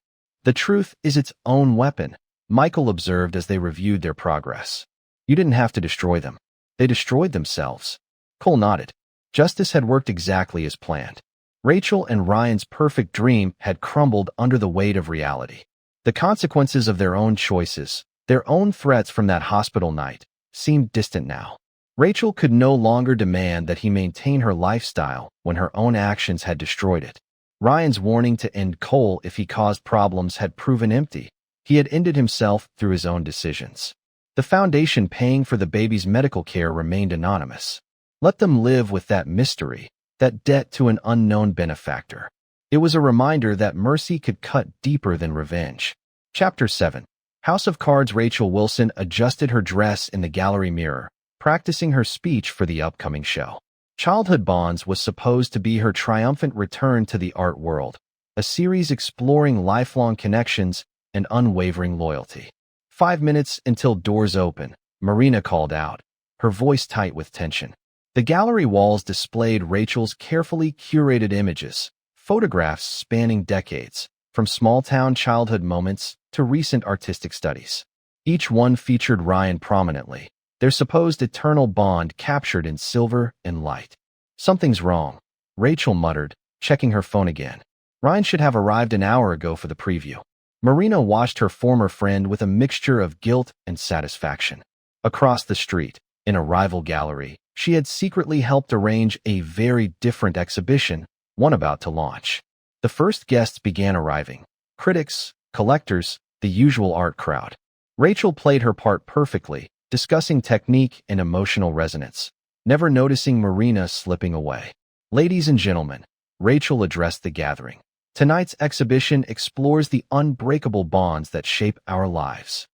The truth is its own weapon, Michael observed as they reviewed their progress. You didn't have to destroy them. They destroyed themselves. Cole nodded. Justice had worked exactly as planned. Rachel and Ryan's perfect dream had crumbled under the weight of reality. The consequences of their own choices, their own threats from that hospital night, seemed distant now. Rachel could no longer demand that he maintain her lifestyle when her own actions had destroyed it. Ryan's warning to end Cole if he caused problems had proven empty. He had ended himself through his own decisions. The foundation paying for the baby's medical care remained anonymous. Let them live with that mystery, that debt to an unknown benefactor. It was a reminder that mercy could cut deeper than revenge. Chapter 7. House of Cards. Rachel Wilson adjusted her dress in the gallery mirror, practicing her speech for the upcoming show. Childhood Bonds was supposed to be her triumphant return to the art world, a series exploring lifelong connections and unwavering loyalty. 5 minutes until doors open, Marina called out, her voice tight with tension. The gallery walls displayed Rachel's carefully curated images, photographs spanning decades, from small-town childhood moments to recent artistic studies. Each one featured Ryan prominently, their supposed eternal bond captured in silver and light. Something's wrong, Rachel muttered, checking her phone again. Ryan should have arrived an hour ago for the preview. Marina watched her former friend with a mixture of guilt and satisfaction. Across the street, in a rival gallery, she had secretly helped arrange a very different exhibition, one about to launch. The first guests began arriving. Critics, collectors, the usual art crowd. Rachel played her part perfectly, discussing technique and emotional resonance, never noticing Marina slipping away. Ladies and gentlemen, Rachel addressed the gathering. Tonight's exhibition explores the unbreakable bonds that shape our lives.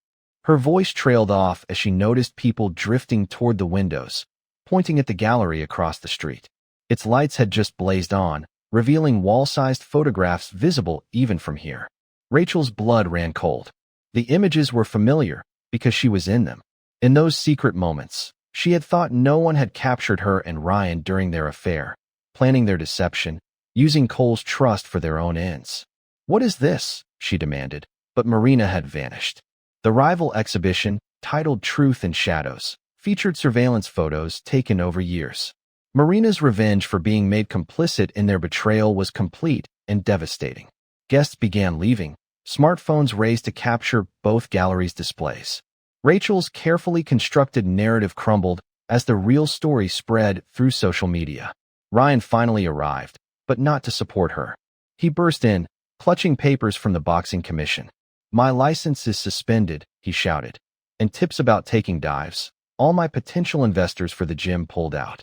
Her voice trailed off as she noticed people drifting toward the windows, pointing at the gallery across the street. Its lights had just blazed on, revealing wall-sized photographs visible even from here. Rachel's blood ran cold. The images were familiar because she was in them. In those secret moments, she had thought no one had captured her and Ryan during their affair, planning their deception, using Cole's trust for their own ends. What is this? She demanded, but Marina had vanished. The rival exhibition, titled Truth in Shadows, featured surveillance photos taken over years. Marina's revenge for being made complicit in their betrayal was complete and devastating. Guests began leaving, smartphones raised to capture both galleries' displays. Rachel's carefully constructed narrative crumbled as the real story spread through social media. Ryan finally arrived, but not to support her. He burst in, clutching papers from the boxing commission. "My license is suspended," he shouted. "And tips about taking dives. All my potential investors for the gym pulled out."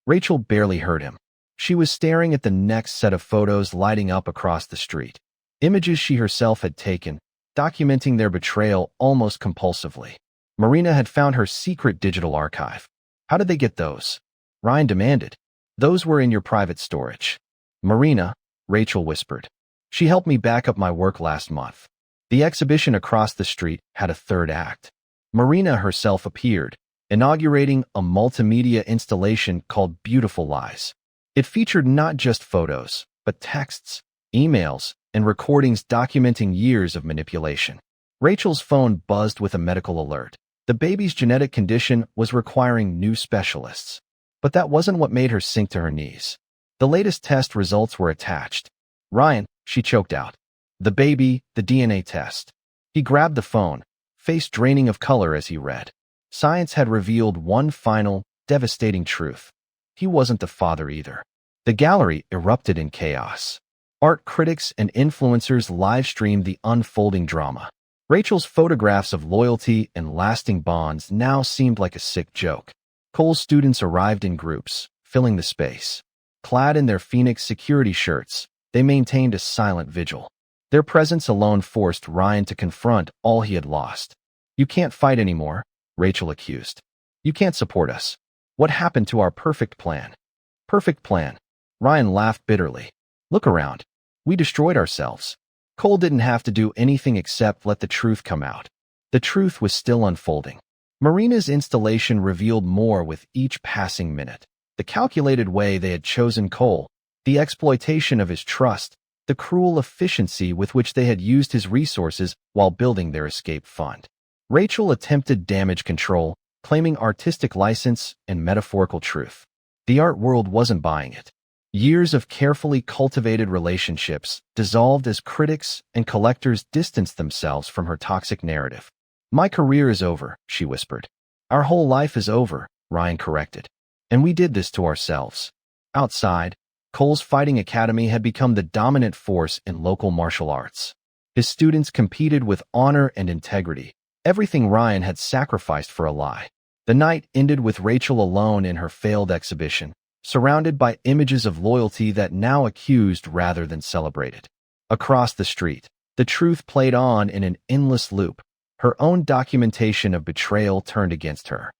Rachel barely heard him. She was staring at the next set of photos lighting up across the street. Images she herself had taken, documenting their betrayal almost compulsively. Marina had found her secret digital archive. "How did they get those?" Ryan demanded. "Those were in your private storage." "Marina," Rachel whispered. "She helped me back up my work last month." The exhibition across the street had a third act. Marina herself appeared, inaugurating a multimedia installation called Beautiful Lies. It featured not just photos, but texts, emails, and recordings documenting years of manipulation. Rachel's phone buzzed with a medical alert. The baby's genetic condition was requiring new specialists. But that wasn't what made her sink to her knees. The latest test results were attached. "Ryan," she choked out. "The baby, the DNA test." He grabbed the phone, face draining of color as he read. Science had revealed one final, devastating truth. He wasn't the father either. The gallery erupted in chaos. Art critics and influencers live-streamed the unfolding drama. Rachel's photographs of loyalty and lasting bonds now seemed like a sick joke. Cole's students arrived in groups, filling the space. Clad in their Phoenix security shirts, they maintained a silent vigil. Their presence alone forced Ryan to confront all he had lost. "You can't fight anymore," Rachel accused. "You can't support us. What happened to our perfect plan?" "Perfect plan?" Ryan laughed bitterly. "Look around. We destroyed ourselves." Cole didn't have to do anything except let the truth come out. The truth was still unfolding. Marina's installation revealed more with each passing minute. The calculated way they had chosen Cole, the exploitation of his trust, the cruel efficiency with which they had used his resources while building their escape fund. Rachel attempted damage control, claiming artistic license and metaphorical truth. The art world wasn't buying it. Years of carefully cultivated relationships dissolved as critics and collectors distanced themselves from her toxic narrative. "My career is over," she whispered. "Our whole life is over," Ryan corrected. "And we did this to ourselves." Outside, Cole's fighting academy had become the dominant force in local martial arts. His students competed with honor and integrity, everything Ryan had sacrificed for a lie. The night ended with Rachel alone in her failed exhibition, surrounded by images of loyalty that now accused rather than celebrated. Across the street, the truth played on in an endless loop. Her own documentation of betrayal turned against her.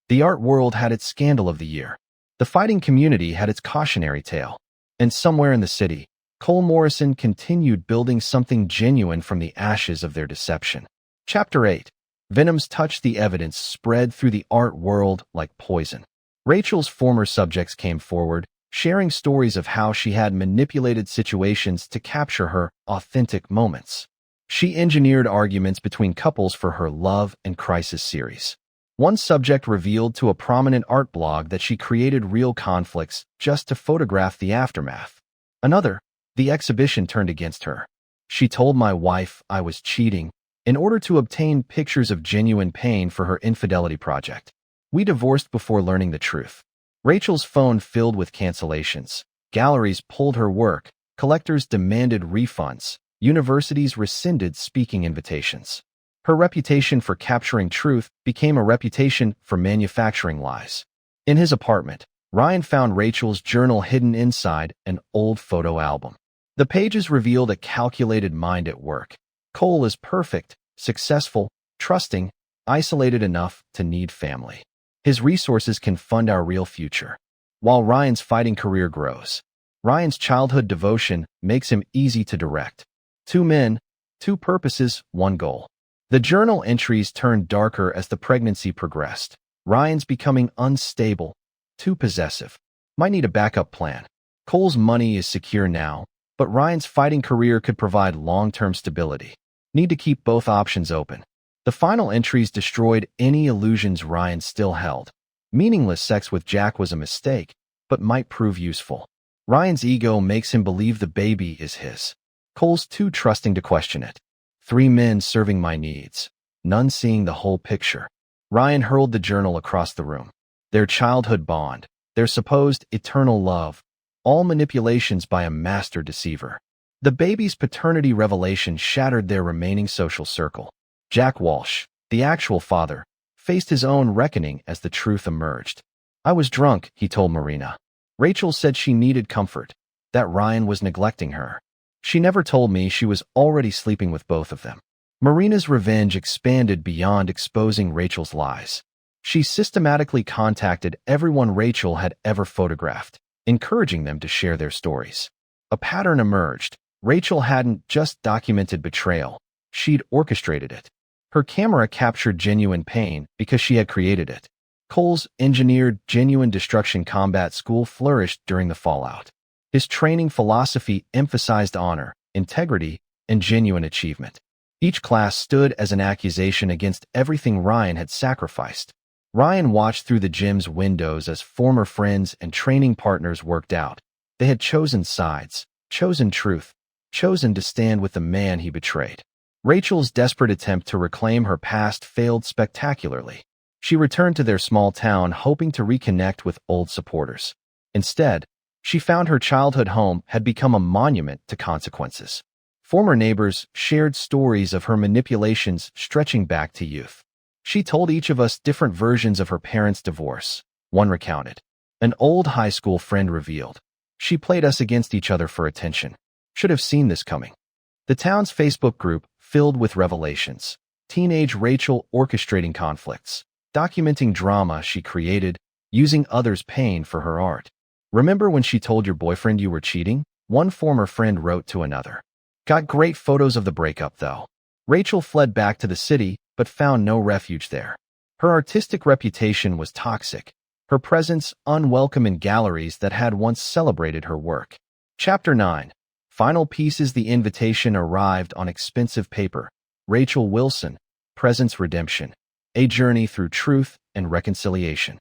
The art world had its scandal of the year. The fighting community had its cautionary tale. And somewhere in the city, Cole Morrison continued building something genuine from the ashes of their deception. Chapter 8. Venom's touch. The evidence spread through the art world like poison. Rachel's former subjects came forward, sharing stories of how she had manipulated situations to capture her authentic moments. She engineered arguments between couples for her Love and Crisis series. One subject revealed to a prominent art blog that she created real conflicts just to photograph the aftermath. Another, the exhibition turned against her. "She told my wife I was cheating in order to obtain pictures of genuine pain for her infidelity project. We divorced before learning the truth." Rachel's phone filled with cancellations. Galleries pulled her work. Collectors demanded refunds. Universities rescinded speaking invitations. Her reputation for capturing truth became a reputation for manufacturing lies. In his apartment, Ryan found Rachel's journal hidden inside an old photo album. The pages revealed a calculated mind at work. Cole is perfect, successful, trusting, isolated enough to need family. His resources can fund our real future. While Ryan's fighting career grows, Ryan's childhood devotion makes him easy to direct. 2 men, 2 purposes, 1 goal. The journal entries turned darker as the pregnancy progressed. Ryan's becoming unstable, too possessive. Might need a backup plan. Cole's money is secure now, but Ryan's fighting career could provide long-term stability. Need to keep both options open. The final entries destroyed any illusions Ryan still held. Meaningless sex with Jack was a mistake, but might prove useful. Ryan's ego makes him believe the baby is his. Cole's too trusting to question it. 3 men serving my needs, none seeing the whole picture. Ryan hurled the journal across the room. their childhood bond, their supposed eternal love, all manipulations by a master deceiver. The baby's paternity revelation shattered their remaining social circle. Jack Walsh, the actual father, faced his own reckoning as the truth emerged. "I was drunk," he told Marina. "Rachel said she needed comfort, that Ryan was neglecting her. She never told me she was already sleeping with both of them." Marina's revenge expanded beyond exposing Rachel's lies. She systematically contacted everyone Rachel had ever photographed, encouraging them to share their stories. A pattern emerged. Rachel hadn't just documented betrayal, she'd orchestrated it. Her camera captured genuine pain because she had created it. Cole's engineered genuine destruction combat school flourished during the fallout. His training philosophy emphasized honor, integrity, and genuine achievement. Each class stood as an accusation against everything Ryan had sacrificed. Ryan watched through the gym's windows as former friends and training partners worked out. They had chosen sides, chosen truth, chosen to stand with the man he betrayed. Rachel's desperate attempt to reclaim her past failed spectacularly. She returned to their small town hoping to reconnect with old supporters. Instead, she found her childhood home had become a monument to consequences. Former neighbors shared stories of her manipulations stretching back to youth. "She told each of us different versions of her parents' divorce," one recounted. An old high school friend revealed. "She played us against each other for attention. Should have seen this coming." The town's Facebook group filled with revelations. Teenage Rachel orchestrating conflicts, documenting drama she created, using others' pain for her art. "Remember when she told your boyfriend you were cheating?" one former friend wrote to another. "Got great photos of the breakup, though." Rachel fled back to the city, but found no refuge there. Her artistic reputation was toxic, her presence unwelcome in galleries that had once celebrated her work. Chapter 9. Final pieces. The invitation arrived on expensive paper. Rachel Wilson, Presence Redemption, a journey through truth and reconciliation.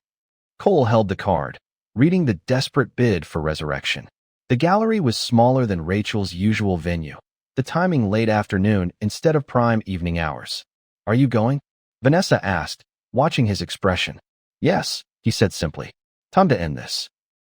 Cole held the card, reading the desperate bid for resurrection. The gallery was smaller than Rachel's usual venue, the timing late afternoon instead of prime evening hours. "Are you going?" Vanessa asked, watching his expression. "Yes," he said simply. "Time to end this."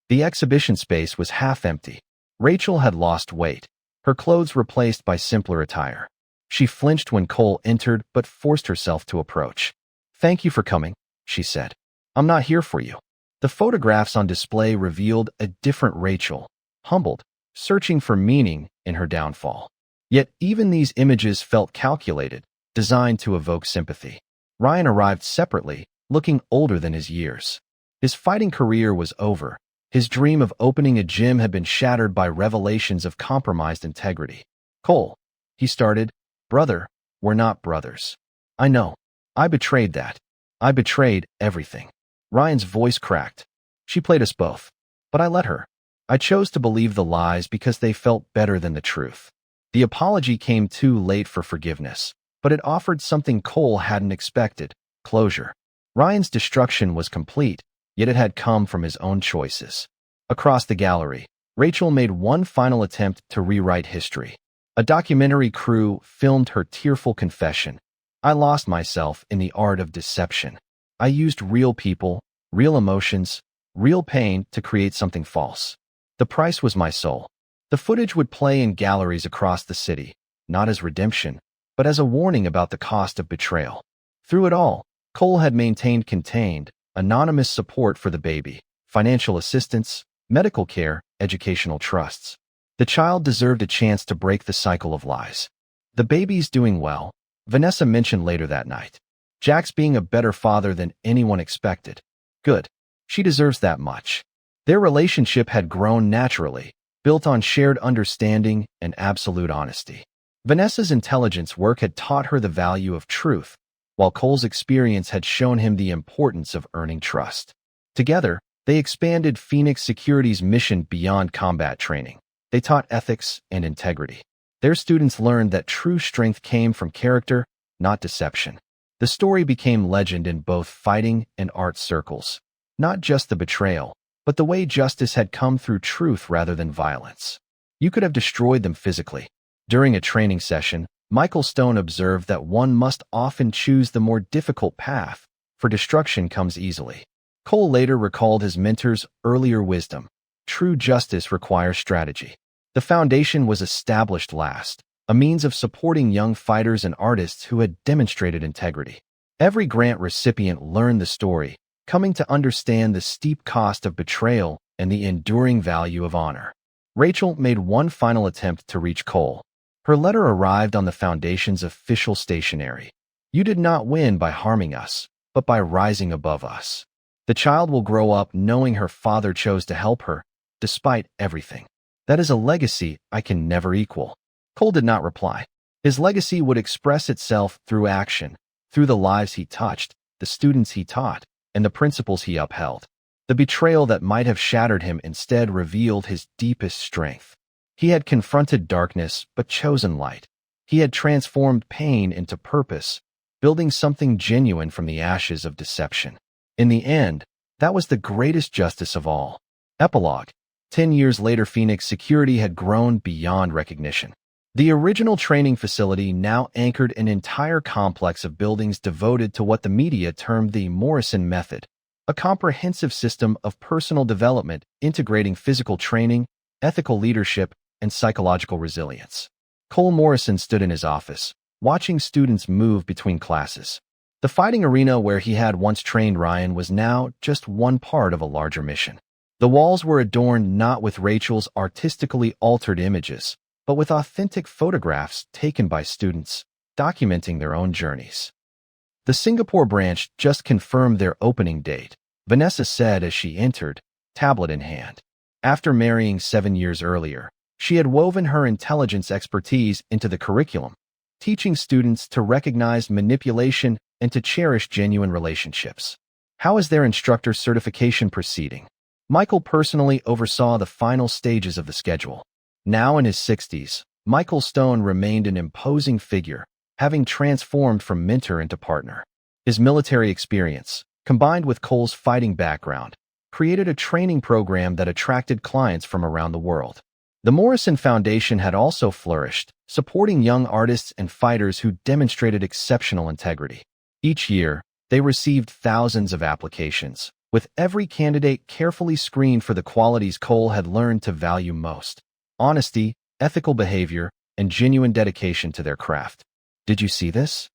The exhibition space was half empty. Rachel had lost weight, her clothes replaced by simpler attire. She flinched when Cole entered but forced herself to approach. "Thank you for coming," she said. "I'm not here for you." The photographs on display revealed a different Rachel, humbled, searching for meaning in her downfall. Yet even these images felt calculated, designed to evoke sympathy. Ryan arrived separately, looking older than his years. His fighting career was over. His dream of opening a gym had been shattered by revelations of compromised integrity. "Cole," he started, "brother, we're not brothers. I know. I betrayed that. I betrayed everything." Ryan's voice cracked. "She played us both. But I let her. I chose to believe the lies because they felt better than the truth." The apology came too late for forgiveness, but it offered something Cole hadn't expected: closure. Ryan's destruction was complete, yet it had come from his own choices. Across the gallery, Rachel made one final attempt to rewrite history. A documentary crew filmed her tearful confession. "I lost myself in the art of deception. I used real people, real emotions, real pain to create something false. The price was my soul." The footage would play in galleries across the city, not as redemption, but as a warning about the cost of betrayal. Through it all, Cole had maintained contained, anonymous support for the baby, financial assistance, medical care, educational trusts. The child deserved a chance to break the cycle of lies. "The baby's doing well," Vanessa mentioned later that night. "Jack's being a better father than anyone expected. Good. She deserves that much." Their relationship had grown naturally, built on shared understanding and absolute honesty. Vanessa's intelligence work had taught her the value of truth, while Cole's experience had shown him the importance of earning trust. Together, they expanded Phoenix Security's mission beyond combat training. They taught ethics and integrity. Their students learned that true strength came from character, not deception. The story became legend in both fighting and art circles. Not just the betrayal, but the way justice had come through truth rather than violence. You could have destroyed them physically. During a training session, Michael Stone observed that one must often choose the more difficult path, for destruction comes easily. Cole later recalled his mentor's earlier wisdom. True justice requires strategy. The foundation was established last, a means of supporting young fighters and artists who had demonstrated integrity. Every grant recipient learned the story, coming to understand the steep cost of betrayal and the enduring value of honor. Rachel made one final attempt to reach Cole. Her letter arrived on the foundation's official stationery. "You did not win by harming us, but by rising above us." The child will grow up knowing her father chose to help her, despite everything. That is a legacy I can never equal. Cole did not reply. His legacy would express itself through action, through the lives he touched, the students he taught, and the principles he upheld. The betrayal that might have shattered him instead revealed his deepest strength. He had confronted darkness but chosen light. He had transformed pain into purpose, building something genuine from the ashes of deception. In the end, that was the greatest justice of all. Epilogue. 10 years later, Phoenix security had grown beyond recognition. The original training facility now anchored an entire complex of buildings devoted to what the media termed the Morrison Method, a comprehensive system of personal development integrating physical training, ethical leadership, and psychological resilience. Cole Morrison stood in his office, watching students move between classes. The fighting arena where he had once trained Ryan was now just one part of a larger mission. The walls were adorned not with Rachel's artistically altered images, but with authentic photographs taken by students, documenting their own journeys. The Singapore branch just confirmed their opening date, Vanessa said as she entered, tablet in hand. After marrying 7 years earlier, she had woven her intelligence expertise into the curriculum, teaching students to recognize manipulation and to cherish genuine relationships. How is their instructor certification proceeding? Michael personally oversaw the final stages of the schedule. Now in his 60s, Michael Stone remained an imposing figure, having transformed from mentor into partner. His military experience, combined with Cole's fighting background, created a training program that attracted clients from around the world. The Morrison Foundation had also flourished, supporting young artists and fighters who demonstrated exceptional integrity. Each year, they received thousands of applications, with every candidate carefully screened for the qualities Cole had learned to value most: honesty, ethical behavior, and genuine dedication to their craft. Did you see this?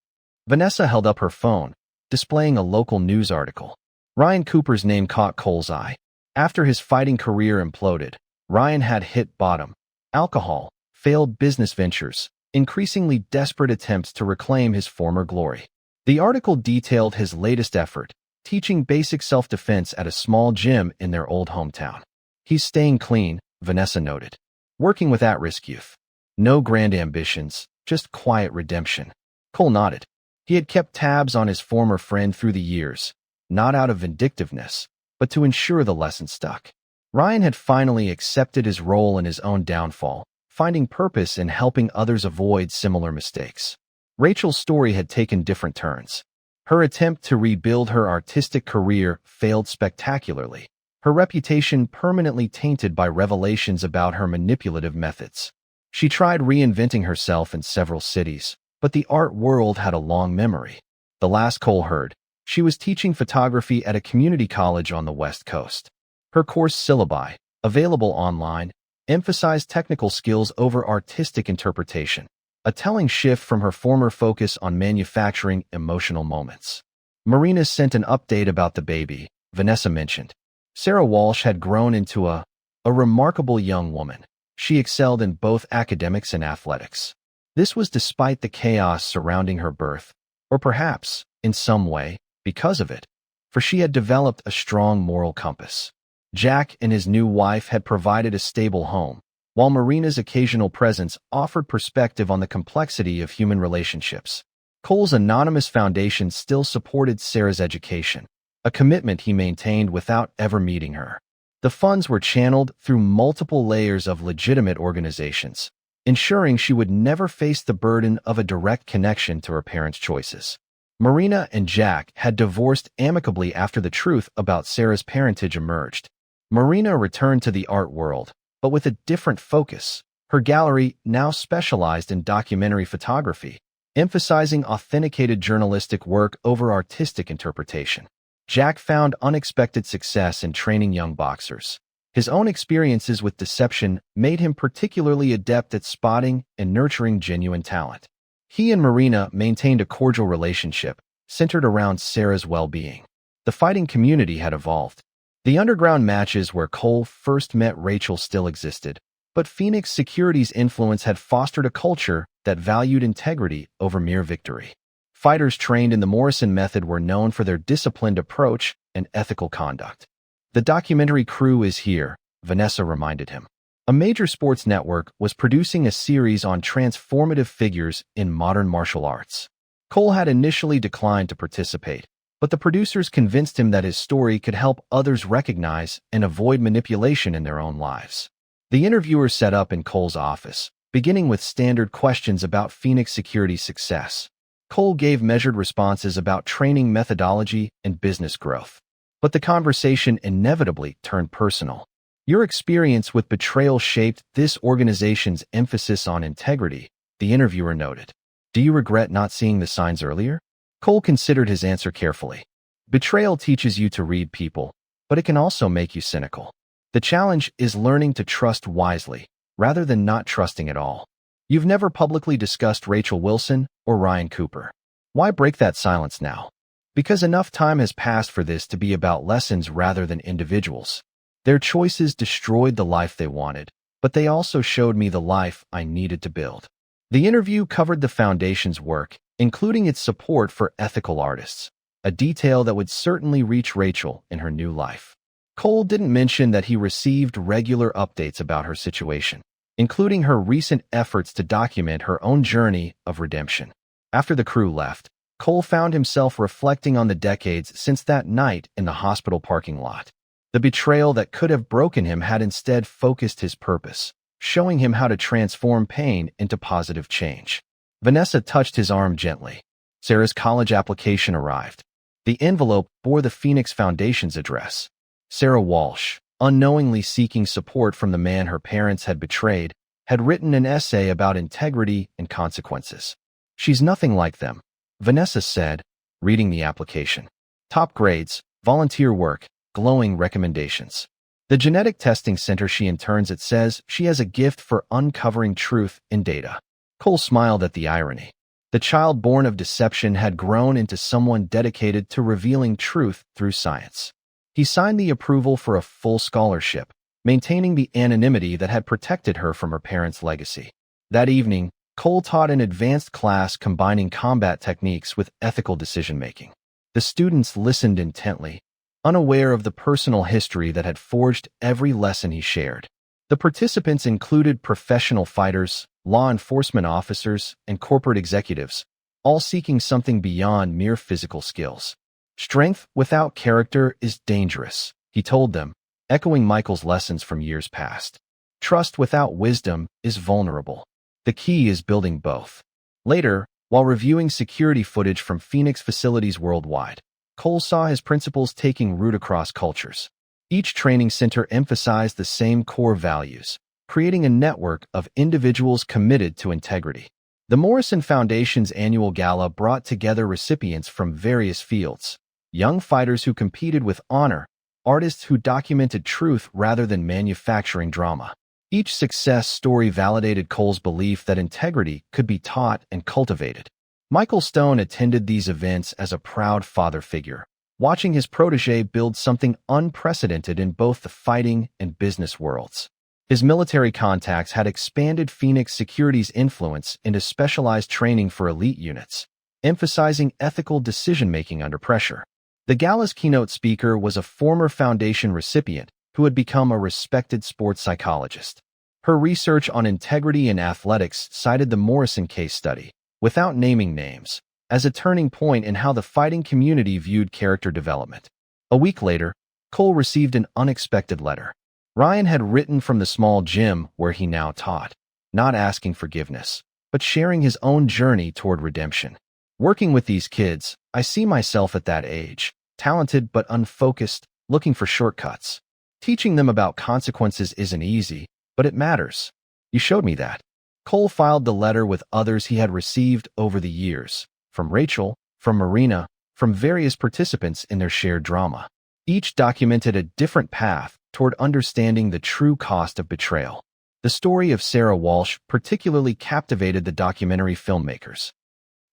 Vanessa held up her phone, displaying a local news article. Ryan Cooper's name caught Cole's eye. After his fighting career imploded, Ryan had hit bottom: alcohol, failed business ventures, increasingly desperate attempts to reclaim his former glory. The article detailed his latest effort, teaching basic self-defense at a small gym in their old hometown. "He's staying clean," Vanessa noted. "Working with at-risk youth. No grand ambitions, just quiet redemption." Cole nodded. He had kept tabs on his former friend through the years, not out of vindictiveness, but to ensure the lesson stuck. Ryan had finally accepted his role in his own downfall, finding purpose in helping others avoid similar mistakes. Rachel's story had taken different turns. Her attempt to rebuild her artistic career failed spectacularly, her reputation permanently tainted by revelations about her manipulative methods. She tried reinventing herself in several cities, but the art world had a long memory. The last Cole heard, she was teaching photography at a community college on the West Coast. Her course syllabi, available online, emphasized technical skills over artistic interpretation, a telling shift from her former focus on manufacturing emotional moments. Marina sent an update about the baby, Vanessa mentioned. Sarah Walsh had grown into a remarkable young woman. She excelled in both academics and athletics. This was despite the chaos surrounding her birth, or perhaps, in some way, because of it, for she had developed a strong moral compass. Jack and his new wife had provided a stable home, while Marina's occasional presence offered perspective on the complexity of human relationships. Cole's anonymous foundation still supported Sarah's education, a commitment he maintained without ever meeting her. The funds were channeled through multiple layers of legitimate organizations, ensuring she would never face the burden of a direct connection to her parents' choices. Marina and Jack had divorced amicably after the truth about Sarah's parentage emerged. Marina returned to the art world, but with a different focus. Her gallery now specialized in documentary photography, emphasizing authenticated journalistic work over artistic interpretation. Jack found unexpected success in training young boxers. His own experiences with deception made him particularly adept at spotting and nurturing genuine talent. He and Marina maintained a cordial relationship, centered around Sarah's well-being. The fighting community had evolved. The underground matches where Cole first met Rachel still existed, but Phoenix Security's influence had fostered a culture that valued integrity over mere victory. Fighters trained in the Morrison method were known for their disciplined approach and ethical conduct. "The documentary crew is here," Vanessa reminded him. A major sports network was producing a series on transformative figures in modern martial arts. Cole had initially declined to participate, but the producers convinced him that his story could help others recognize and avoid manipulation in their own lives. The interviewers set up in Cole's office, beginning with standard questions about Phoenix Security's success. Cole gave measured responses about training methodology and business growth. But the conversation inevitably turned personal. "Your experience with betrayal shaped this organization's emphasis on integrity," the interviewer noted. "Do you regret not seeing the signs earlier?" Cole considered his answer carefully. "Betrayal teaches you to read people, but it can also make you cynical. The challenge is learning to trust wisely, rather than not trusting at all. You've never publicly discussed Rachel Wilson or Ryan Cooper. Why break that silence now?" "Because enough time has passed for this to be about lessons rather than individuals. Their choices destroyed the life they wanted, but they also showed me the life I needed to build." The interview covered the foundation's work, including its support for ethical artists, a detail that would certainly reach Rachel in her new life. Cole didn't mention that he received regular updates about her situation, including her recent efforts to document her own journey of redemption. After the crew left, Cole found himself reflecting on the decades since that night in the hospital parking lot. The betrayal that could have broken him had instead focused his purpose, showing him how to transform pain into positive change. Vanessa touched his arm gently. Sarah's college application arrived. The envelope bore the Phoenix Foundation's address. Sarah Walsh, unknowingly seeking support from the man her parents had betrayed, had written an essay about integrity and consequences. "She's nothing like them," Vanessa said, reading the application. "Top grades, volunteer work, glowing recommendations. The genetic testing center she interns at says she has a gift for uncovering truth in data." Cole smiled at the irony. The child born of deception had grown into someone dedicated to revealing truth through science. He signed the approval for a full scholarship, maintaining the anonymity that had protected her from her parents' legacy. That evening, Cole taught an advanced class combining combat techniques with ethical decision-making. The students listened intently, unaware of the personal history that had forged every lesson he shared. The participants included professional fighters, law enforcement officers, and corporate executives, all seeking something beyond mere physical skills. "Strength without character is dangerous," he told them, echoing Michael's lessons from years past. "Trust without wisdom is vulnerable. The key is building both." Later, while reviewing security footage from Phoenix facilities worldwide, Cole saw his principles taking root across cultures. Each training center emphasized the same core values, creating a network of individuals committed to integrity. The Morrison Foundation's annual gala brought together recipients from various fields: young fighters who competed with honor, artists who documented truth rather than manufacturing drama. Each success story validated Cole's belief that integrity could be taught and cultivated. Michael Stone attended these events as a proud father figure, watching his protege build something unprecedented in both the fighting and business worlds. His military contacts had expanded Phoenix Security's influence into specialized training for elite units, emphasizing ethical decision-making under pressure. The gala's keynote speaker was a former Foundation recipient who had become a respected sports psychologist. Her research on integrity in athletics cited the Morrison case study, without naming names, as a turning point in how the fighting community viewed character development. A week later, Cole received an unexpected letter. Ryan had written from the small gym where he now taught, not asking forgiveness, but sharing his own journey toward redemption. "Working with these kids, I see myself at that age, talented but unfocused, looking for shortcuts. Teaching them about consequences isn't easy, but it matters. You showed me that." Cole filed the letter with others he had received over the years, from Rachel, from Marina, from various participants in their shared drama. Each documented a different path toward understanding the true cost of betrayal. The story of Sarah Walsh particularly captivated the documentary filmmakers.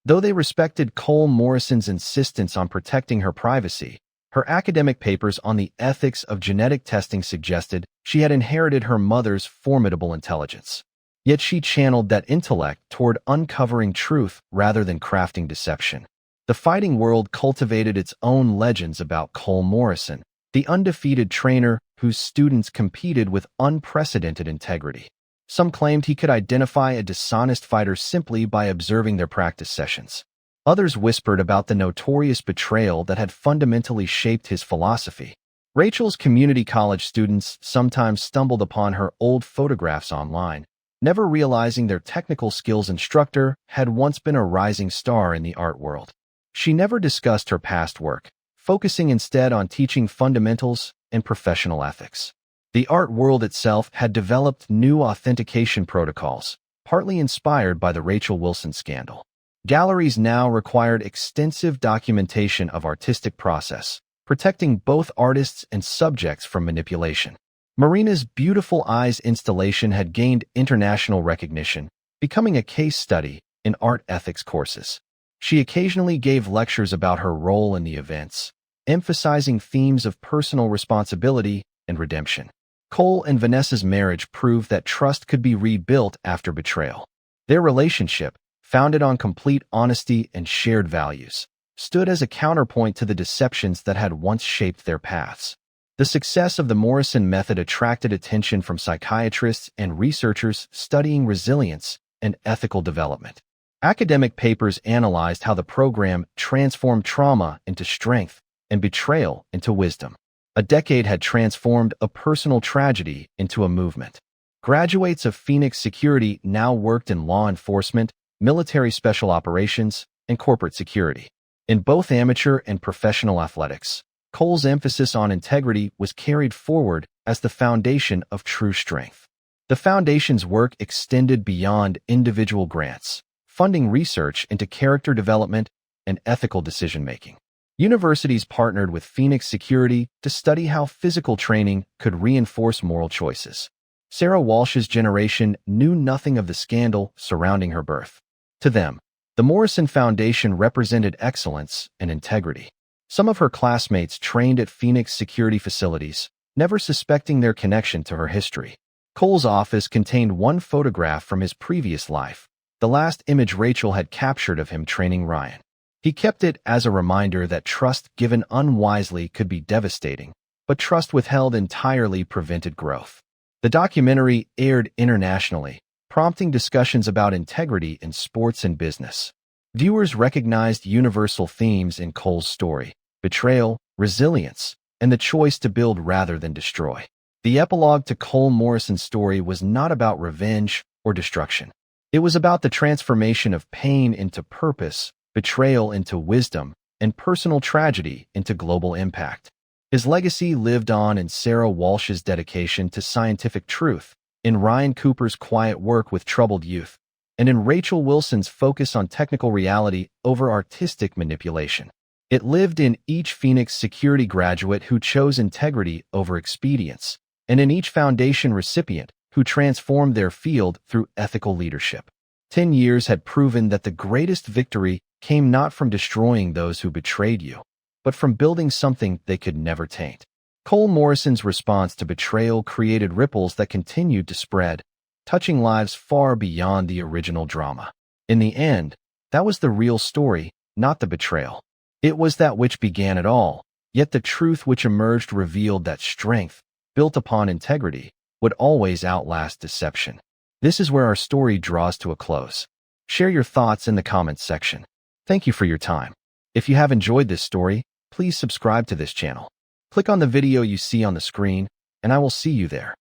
Though they respected Cole Morrison's insistence on protecting her privacy, her academic papers on the ethics of genetic testing suggested she had inherited her mother's formidable intelligence. Yet she channeled that intellect toward uncovering truth rather than crafting deception. The fighting world cultivated its own legends about Cole Morrison, the undefeated trainer whose students competed with unprecedented integrity. Some claimed he could identify a dishonest fighter simply by observing their practice sessions. Others whispered about the notorious betrayal that had fundamentally shaped his philosophy. Rachel's community college students sometimes stumbled upon her old photographs online, never realizing their technical skills instructor had once been a rising star in the art world. She never discussed her past work, focusing instead on teaching fundamentals and professional ethics. The art world itself had developed new authentication protocols, partly inspired by the Rachel Wilson scandal. Galleries now required extensive documentation of artistic process, protecting both artists and subjects from manipulation. Marina's Beautiful Eyes installation had gained international recognition, becoming a case study in art ethics courses. She occasionally gave lectures about her role in the events, emphasizing themes of personal responsibility and redemption. Cole and Vanessa's marriage proved that trust could be rebuilt after betrayal. Their relationship, founded on complete honesty and shared values, stood as a counterpoint to the deceptions that had once shaped their paths. The success of the Morrison method attracted attention from psychiatrists and researchers studying resilience and ethical development. Academic papers analyzed how the program transformed trauma into strength and betrayal into wisdom. A decade had transformed a personal tragedy into a movement. Graduates of Phoenix Security now worked in law enforcement, military special operations, and corporate security. In both amateur and professional athletics, Cole's emphasis on integrity was carried forward as the foundation of true strength. The foundation's work extended beyond individual grants, funding research into character development and ethical decision-making. Universities partnered with Phoenix Security to study how physical training could reinforce moral choices. Sarah Walsh's generation knew nothing of the scandal surrounding her birth. To them, the Morrison Foundation represented excellence and integrity. Some of her classmates trained at Phoenix security facilities, never suspecting their connection to her history. Cole's office contained one photograph from his previous life, the last image Rachel had captured of him training Ryan. He kept it as a reminder that trust given unwisely could be devastating, but trust withheld entirely prevented growth. The documentary aired internationally, prompting discussions about integrity in sports and business. Viewers recognized universal themes in Cole's story: betrayal, resilience, and the choice to build rather than destroy. The epilogue to Cole Morrison's story was not about revenge or destruction. It was about the transformation of pain into purpose, betrayal into wisdom, and personal tragedy into global impact. His legacy lived on in Sarah Walsh's dedication to scientific truth, in Ryan Cooper's quiet work with troubled youth, and in Rachel Wilson's focus on technical reality over artistic manipulation. It lived in each Phoenix security graduate who chose integrity over expedience, and in each foundation recipient who transformed their field through ethical leadership. 10 years had proven that the greatest victory came not from destroying those who betrayed you, but from building something they could never taint. Cole Morrison's response to betrayal created ripples that continued to spread, touching lives far beyond the original drama. In the end, that was the real story, not the betrayal. It was that which began it all, yet the truth which emerged revealed that strength, built upon integrity, would always outlast deception. This is where our story draws to a close. Share your thoughts in the comments section. Thank you for your time. If you have enjoyed this story, please subscribe to this channel. Click on the video you see on the screen, and I will see you there.